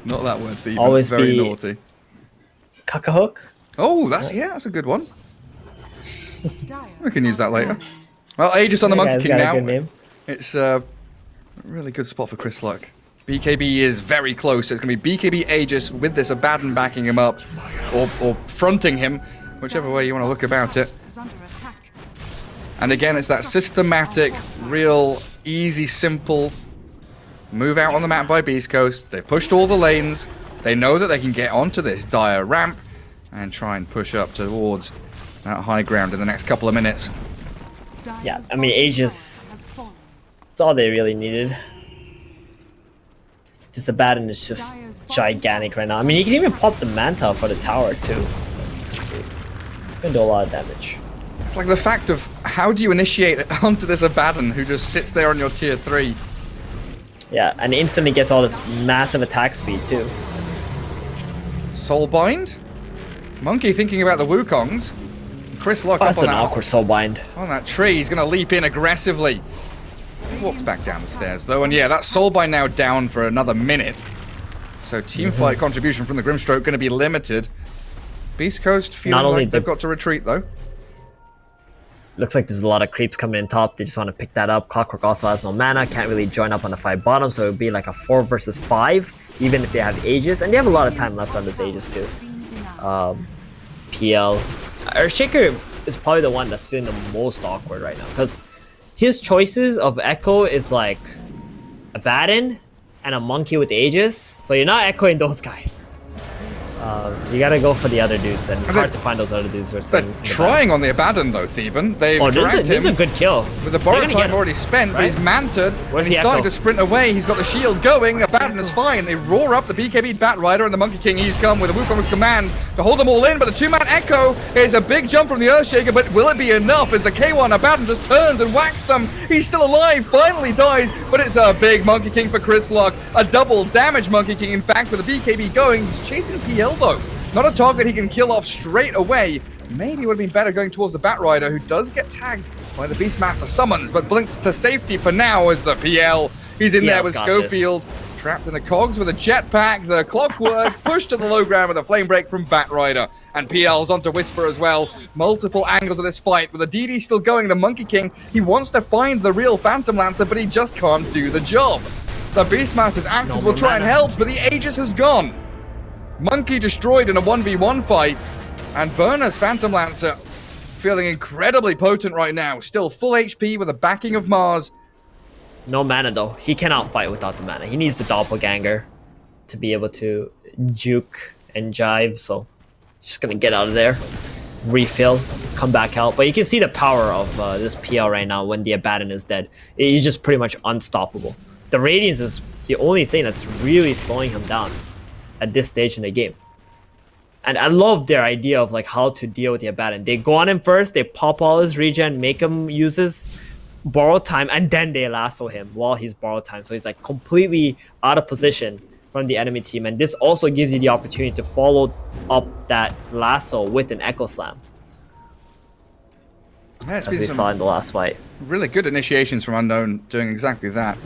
Not that word, Thief. Always That's very be- naughty. Cuckahook? Oh, that's a good one. Dire We can use that are later. scanning. Well, Aegis on the That Monkey guy's King got a now. good name. It's a really good spot for Chris Luck. BKB is very close. It's going to be BKB Aegis with this Abaddon backing him up, or fronting him, whichever way you want to look about it. Is under attack. And again, it's that systematic, real, easy, simple move out on the map by Beast Coast. They've pushed all the lanes. They know that they can get onto this dire ramp and try and push up towards that high ground in the next couple of minutes. Yeah, Dire's I mean, bottom Aegis- tower has fallen. That's all they really needed. This Abaddon is just gigantic right now. I mean, he can even pop the Manta for the tower too. So it's gonna do a lot of damage. It's like the fact of how do you initiate onto this Abaddon who just sits there on your tier 3? Yeah, and instantly gets all this massive attack speed too. Soulbind? Monkey thinking about the Wukongs. Chris Luck Oh, up that's on an awkward soulbind. that tree. He's going to leap in aggressively. He walks back down the stairs though, and yeah, that Soulbind now down for another minute. So team fight contribution from the Grimstroke going to be limited. Beast Coast feeling Not only like they've the- got to retreat though. Looks like there's a lot of creeps coming in top. They just want to pick that up. Clockwork also has no mana. Can't really join up on the 5 bottom, so it would be like a 4 versus 5, even if they have Aegis. And they have a lot of time left on this Aegis too. Being denied. PL. Earthshaker is probably the one that's feeling the most awkward right now, because his choices of Echo is like Abaddon and a Monkey with Aegis, so you're not echoing those guys. You gotta go for the other dudes, and it's And hard they- to find those other dudes who are They're still in the trying on the Abaddon though, Theban. They've back. Oh, dragged this is a him good kill. with the They're borrow gonna get time him. already spent, but right? he's manted. Where's And he's the starting Echo? to sprint away. He's got the shield going. Abaddon is fine. They roar up the BKB Batrider and the Monkey King. He's come with a Wukong's command to hold them all in, but the 2-man Echo is a big jump from the Earthshaker, but will it be enough as the K1 Abaddon just turns and whacks them? He's still alive, finally dies, but it's a big Monkey King for Chris Luck. A double damage Monkey King, in fact, with the BKB going. He's chasing PL though. Not a target he can kill off straight away. Maybe it would have been better going towards the Batrider, who does get tagged by the Beastmaster summons, but blinks to safety for now as the PL. He's in there PL's with got this. Schofield, trapped in the cogs with a jetpack, the clockwork, pushed to the low ground with a flame break from Batrider. And PL's onto Whisper as well. Multiple angles of this fight, with the DD still going, the Monkey King, he wants to find the real Phantom Lancer, but he just can't do the job. The Beastmaster's axes No will try and mana. help, but the Aegis has gone. Monkey destroyed in a 1v1 fight, and Burner's Phantom Lancer feeling incredibly potent right now. Still full HP with the backing of Mars. No mana though. He cannot fight without the mana. He needs the doppelganger to be able to juke and jive. So he's just gonna get out of there, refill, come back out. But you can see the power of this PL right now when the Abaddon is dead. He's just pretty much unstoppable. The Radiance is the only thing that's really slowing him down at this stage in the game. And I love their idea of like how to deal with the Abaddon. They go on him first, they pop all his regen, make him use his borrowed time, and then they lasso him while he's borrowed time. So he's like completely out of position from the enemy team. And this also gives you the opportunity to follow up that lasso with an Echo Slam, Yeah, it's as been we some saw in the last fight. really good initiations from Unknown doing exactly that.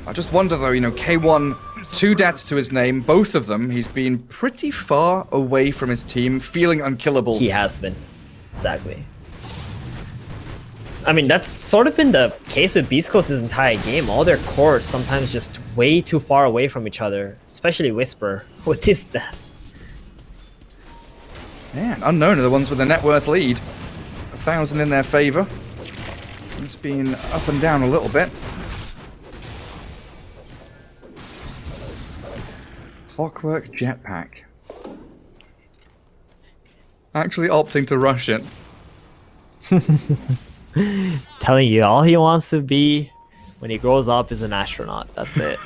I just wonder though, K1, 2 deaths to his name, both of them. He's been pretty far away from his team, feeling unkillable. He has been. Exactly. I mean, that's sort of been the case with Beast Coast this entire game. All their cores sometimes just way too far away from each other, especially Whisper with his death. Man, Unknown are the ones with the net worth lead. 1,000 in their favor. It's been up and down a little bit. Clockwork Jetpack. Actually opting to rush it. Telling you, all he wants to be when he grows up is an astronaut. That's it.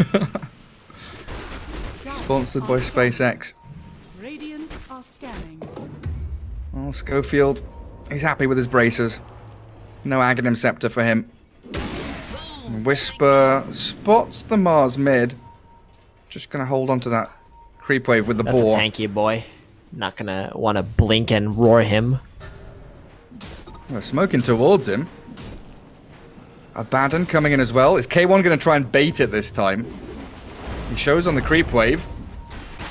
Sponsored by SpaceX. Radiant are scanning. Well, Schofield, he's happy with his braces. No Aghanim Scepter for him. Whisper spots the Mars mid. Just gonna hold on to that creep wave with the That's boar. a tanky boy. Not gonna want to blink and roar him. They're smoking towards him. Abaddon coming in as well. Is K1 going to try and bait it this time? He shows on the creep wave.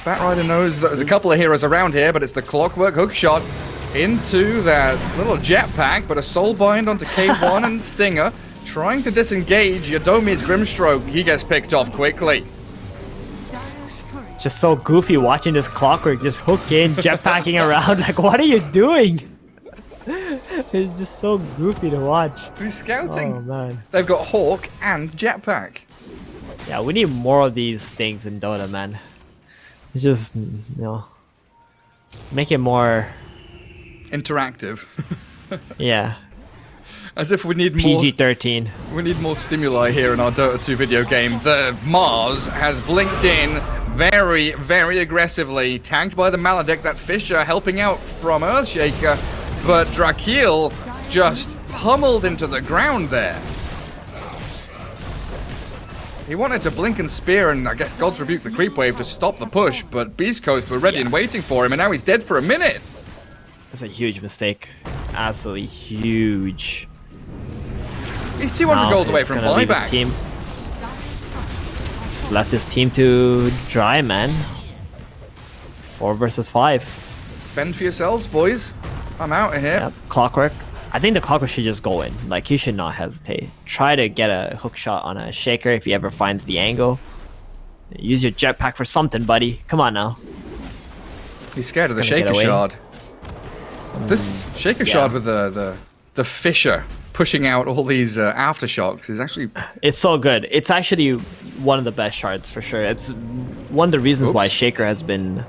Batrider knows that there's a couple of heroes around here, but it's the Clockwork hook shot into that little jetpack, but a soul bind onto K1 and Stinger. Trying to disengage Yodomi's Grimstroke. He gets picked off quickly. Just so goofy watching this Clockwork just hook in, jetpacking around. Like, what are you doing? It's just so goofy to watch. Who's scouting? Oh man. They've got Hawk and Jetpack. Yeah, we need more of these things in Dota, man. It's just, make it more, Interactive. yeah, As if we need more. PG-13. We need more stimuli here in our Dota 2 video game. The Mars has blinked in very, very aggressively. Tagged by the Maledict, that Fisher helping out from Earthshaker. But Drakeel just pummeled into the ground there. He wanted to blink and spear and I guess God's Rebuke the creep wave to stop the push, but Beast Coast were ready and waiting for him, and now he's dead for a minute. That's a huge mistake. Absolutely huge. He's 200 Now gold away it's from gonna leave his buyback. team. Just left his team to dry, man. 4 versus 5. Fend for yourselves, boys. I'm out of here. Yep. Clockwork. I think the Clockwork should just go in. Like, he should not hesitate. Try to get a hook shot on a Shaker if he ever finds the angle. Use your jetpack for something, buddy. Come on now. He's scared of the Just gonna Shaker get away. Shard. This Shaker yeah. Shard with the Fisher pushing out all these aftershocks is actually... It's so good. It's actually one of the best shards for sure. It's one of the reasons why Oops. Shaker has been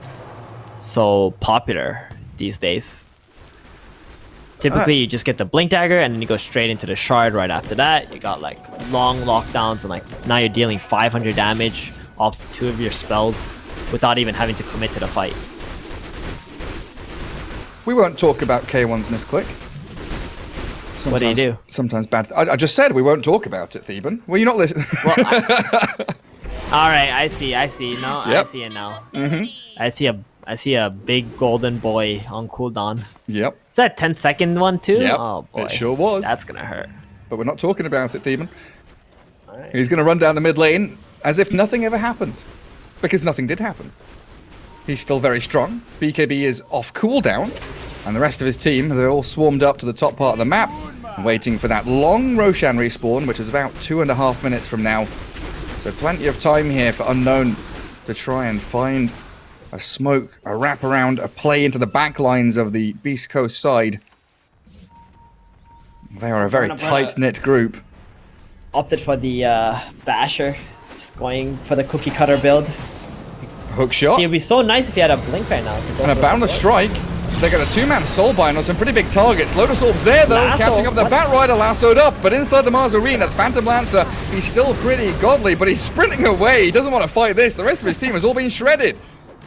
so popular these days. Typically, you just get the Blink Dagger and then you go straight into the shard right after that. You got like long lockdowns and like now you're dealing 500 damage off 2 of your spells without even having to commit to the fight. We won't talk about K1's misclick. Sometimes, What do you do? Sometimes bad. I just said we won't talk about it, Theban. Well, you're not listening. Well, all right, I see. No, Yep. I see it now. I see a big golden boy on cooldown. Yep. Is that 10-second one too? Yep. Oh boy, It sure was. That's gonna hurt. But we're not talking about it, Theban. Alright. He's going to run down the mid lane as if nothing ever happened. Because nothing did happen. He's still very strong. BKB is off cooldown. And the rest of his team, they're all swarmed up to the top part of the map, waiting for that long Roshan respawn, which is about 2.5 minutes from now. So plenty of time here for Unknown to try and find a smoke, a wraparound, a play into the back lines of the Beast Coast side. They are a very tight-knit group. Opted for the Basher, just going for the cookie cutter build. Hook shot. See, it'd be so nice if you had a blink right now. To go And a for boundless strike. They got a 2-man soulbind on some pretty big targets. Lotus Orb's there though, Lasso, catching up the what? Batrider lassoed up, but inside the Mars Arena, Phantom Lancer, he's still pretty godly, but he's sprinting away. He doesn't want to fight this. The rest of his team has all been shredded.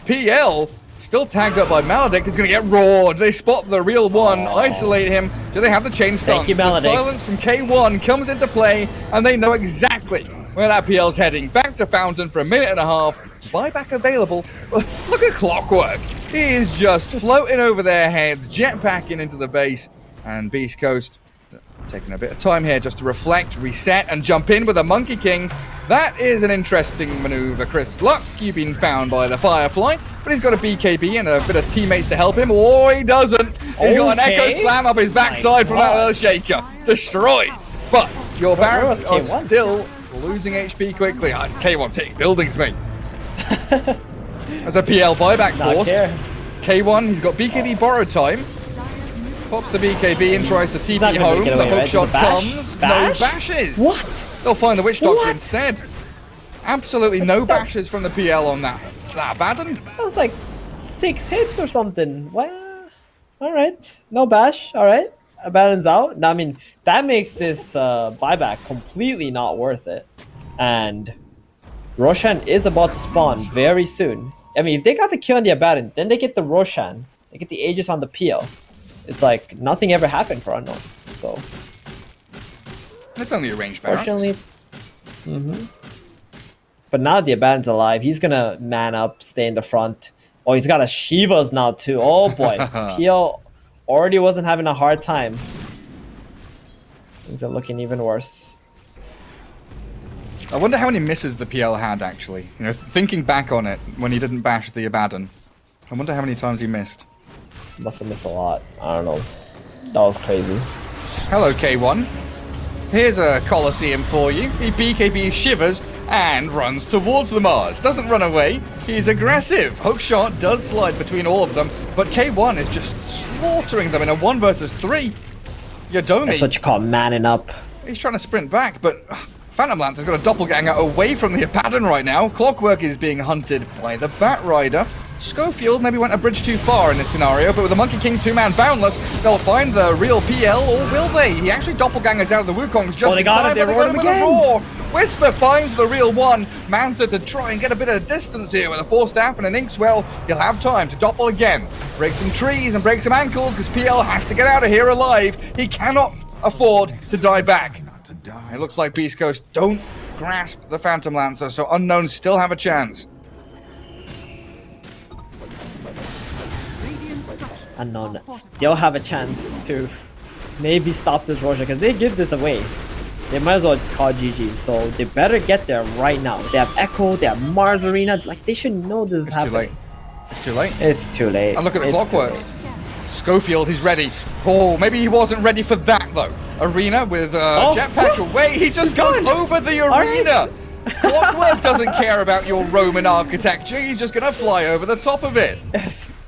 PL, still tagged up by Maledict, is going to get roared. They spot the real one, isolate him. Do they have the chain stance? Thank you, The Maledict. silence from K1 comes into play, and they know exactly where that PL's heading. Back to Fountain for 1.5 minutes. Buyback available. Look at Clockwork. He is just floating over their heads, jetpacking into the base. And Beast Coast, Taking a bit of time here just to reflect, reset, and jump in with a Monkey King. That is an interesting maneuver, Chris Luck. You've been found by the Firefly, but he's got a BKB and a bit of teammates to help him. Or he doesn't. He's got an Echo Slam up his backside from that Earthshaker. Destroyed. But your Barracks are still losing HP quickly. K1's hitting buildings, mate. As a PL buyback forced. K1, he's got BKB borrow time. Pops the BKB and tries to TP home. The hookshot comes. No bashes. What? They'll find the Witch Doctor instead. Absolutely no bashes from the PL on that Abaddon. That was like 6 hits or something. Well, all right. No bash. All right. Abaddon's out. Now, I mean, that makes this buyback completely not worth it. And Roshan is about to spawn very soon. I mean, if they got the kill on the Abaddon, then they get the Roshan. They get the Aegis on the PL. It's like nothing ever happened for Unknown. So it's only a ranged barracks. Fortunately. But now the Abaddon's alive. He's gonna man up, stay in the front. Oh, he's got a Shivas now too. Oh boy. PL already wasn't having a hard time. Things are looking even worse. I wonder how many misses the PL had actually. You know, thinking back on it when he didn't bash the Abaddon. I wonder how many times he missed. Must have missed a lot. I don't know. That was crazy. Hello, K1. Here's a Colosseum for you. He BKB Shivers and runs towards the Mars. Doesn't run away. He's aggressive. Hookshot does slide between all of them, but K1 is just slaughtering them in a 1 versus 3. Yodomi. That's what you call manning up. He's trying to sprint back, but Phantom Lance has got a doppelganger away from the Abaddon right now. Clockwork is being hunted by the Bat Rider. Schofield maybe went a bridge too far in this scenario, but with the Monkey King 2-man boundless, they'll find the real PL, or will they? He actually doppelgangers out of the Wukongs just in time, but they got him with a roar. Whisper finds the real one. Manta to try and get a bit of distance here with a Force Staff and an Inkswell. He'll have time to doppel again. Break some trees and break some ankles, because PL has to get out of here alive. He cannot afford to die back. It looks like Beast Coast don't grasp the Phantom Lancer, so Unknown still have a chance. Unknown still have a chance to maybe stop this Roshan, because they give this away. They might as well just call GG. So they better get there right now. They have Echo, they have Mars Arena. Like, they should know this is happening. It's too late. It's too late. And look at the clockwork. Schofield, he's ready. Oh, maybe he wasn't ready for that though. Arena with jetpack away. He just goes over the arena. Clockwork doesn't care about your Roman architecture. He's just gonna fly over the top of it.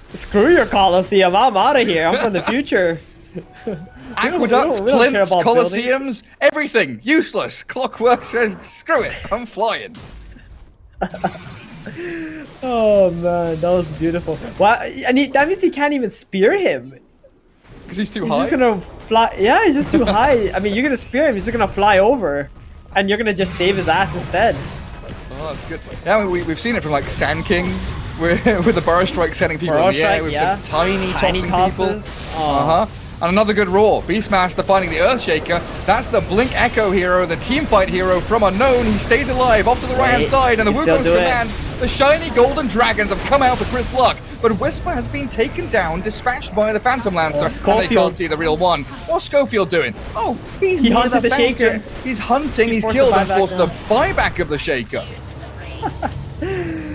Screw your Colosseum. I'm out of here. I'm from the future. Aqueducts, plinths, Colosseums, everything useless. Clockwork says, screw it, I'm flying. Oh man, that was beautiful. Wow, and that means he can't even spear him. Because he's too He's high? just gonna fly. Yeah, he's just too high. I mean, you're gonna spear him, he's just gonna fly over. And you're gonna just save his ass instead. Oh, that's good. Yeah, we've seen it from like Sand King, with the Burrow Strike sending people in the air with some tiny tossing people. And another good roar. Beastmaster finding the Earthshaker. That's the Blink Echo hero, the teamfight hero from Unknown. He stays alive off to the right-hand side, and the Wukong's command. The shiny golden dragons have come out for Chris Luck, but Whisper has been taken down, dispatched by the Phantom Lancer, and they can't see the real one. What's Schofield doing? Oh, he hunted the Shaker. He's hunting, he's killed and forced the buyback of the Shaker.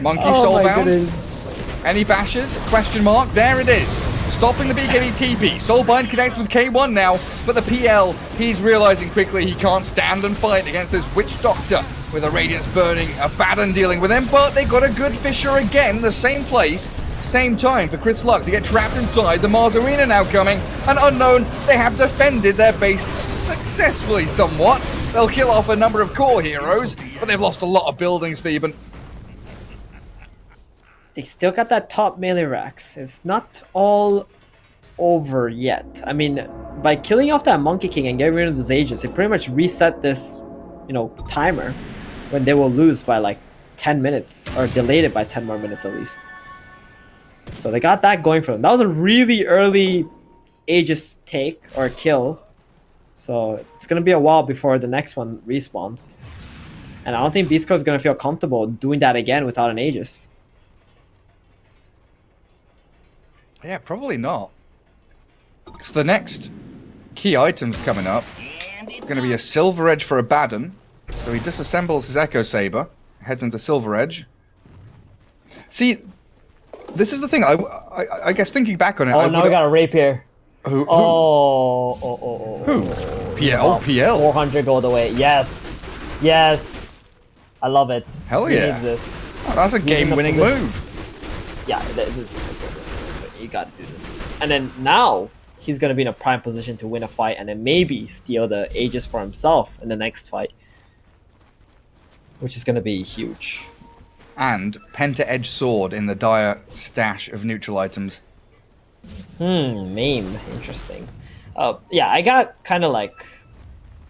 Monkey soulbound. Any bashes? Question mark. There it is. Stopping the BKB TP. Soulbind connects with K1 now, but the PL, he's realizing quickly he can't stand and fight against this Witch Doctor with a Radiance burning, Abaddon dealing with him, but they got a good Fisher again, the same place, same time for Chris Luck to get trapped inside. The Mars Arena now coming, and Unknown, they have defended their base successfully somewhat. They'll kill off a number of core heroes, but they've lost a lot of buildings, Theban. They still got that top melee racks. It's not all over yet. I mean, by killing off that Monkey King and getting rid of his Aegis, they pretty much reset this, timer when they will lose by like 10 minutes, or delayed it by 10 more minutes at least. So they got that going for them. That was a really early Aegis take or kill. So it's going to be a while before the next one respawns. And I don't think Beast Coast is going to feel comfortable doing that again without an Aegis. Yeah, probably not. Because the next key items coming up. Going to be a Silver Edge for Abaddon. So he disassembles his Echo Saber, heads into Silver Edge. See, this is the thing. I guess thinking back on it. Oh, now we got a rapier. Who? Oh. PL. Oh, PL. 400 gold away. Yes. Yes. I love it. Hell He yeah. needs this. Oh, that's a game-winning position. move. Yeah, this is a good move. You got to do this. And then now he's gonna be in a prime position to win a fight, and then maybe steal the Aegis for himself in the next fight, which is gonna be huge. And Penta-Edge Sword in the dire stash of neutral items. Meme. Interesting. Yeah, I got kind of like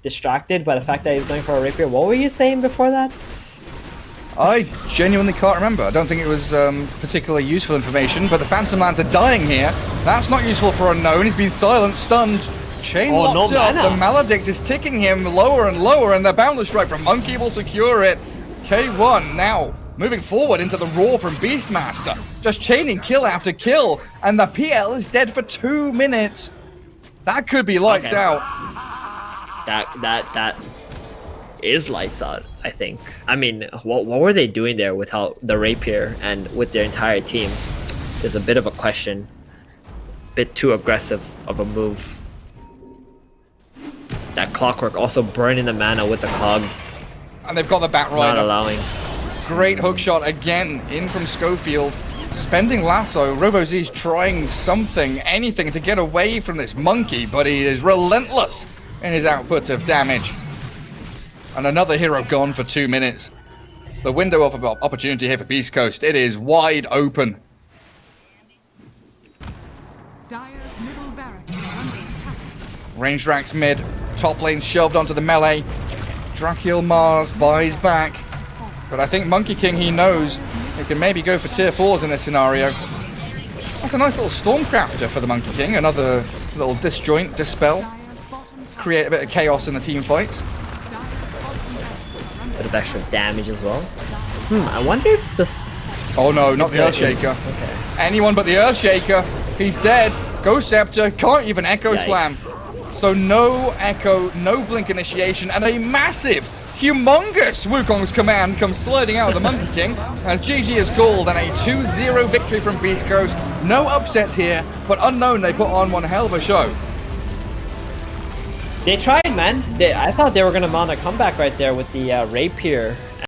distracted by the fact that he's going for a rapier. What were you saying before that? I genuinely can't remember. I don't think it was particularly useful information, but the Phantom Lands are dying here. That's not useful for Unknown. He's been silent, stunned, chain locked up. The Maledict is ticking him lower and lower, and the Boundless Strike from Monkey will secure it. K1 now moving forward into the roar from Beastmaster. Just chaining kill after kill, and the PL is dead for 2 minutes. That could be lights out. That is lights out, I think. I mean, what were they doing there without the rapier and with their entire team? Is a bit of a question. Bit too aggressive of a move. That Clockwork also burning the mana with the cogs. And they've got the Bat Rider. Not allowing. Great hook shot again in from Schofield. Spending Lasso, RoboZ's trying something, anything to get away from this monkey, but he is relentless in his output of damage. And another hero gone for 2 minutes. The window of opportunity here for Beast Coast, it is wide open. Dire's middle barracks are under attack. Ranged Rax mid, top lane shoved onto the melee. Drakiel Mars buys back. But I think Monkey King, he knows he can maybe go for tier 4s in this scenario. That's a nice little Stormcrafter for the Monkey King. Another little disjoint, dispel. Dire's bottom tower. Create a bit of chaos in the team fights. Dire's bottom barracks are under Bit of extra damage as well. I wonder if this... Oh no, not the Earthshaker. Okay. Anyone but the Earthshaker. He's dead. Ghost Scepter can't even Echo Yikes. Slam. So no Echo, no Blink Initiation, and a massive, humongous Wukong's command comes sliding out of the Monkey King as GG is called and a 2-0 victory from Beast Coast. No upsets here, but Unknown, they put on one hell of a show. They tried, man. I thought they were gonna mount a comeback right there with the rapier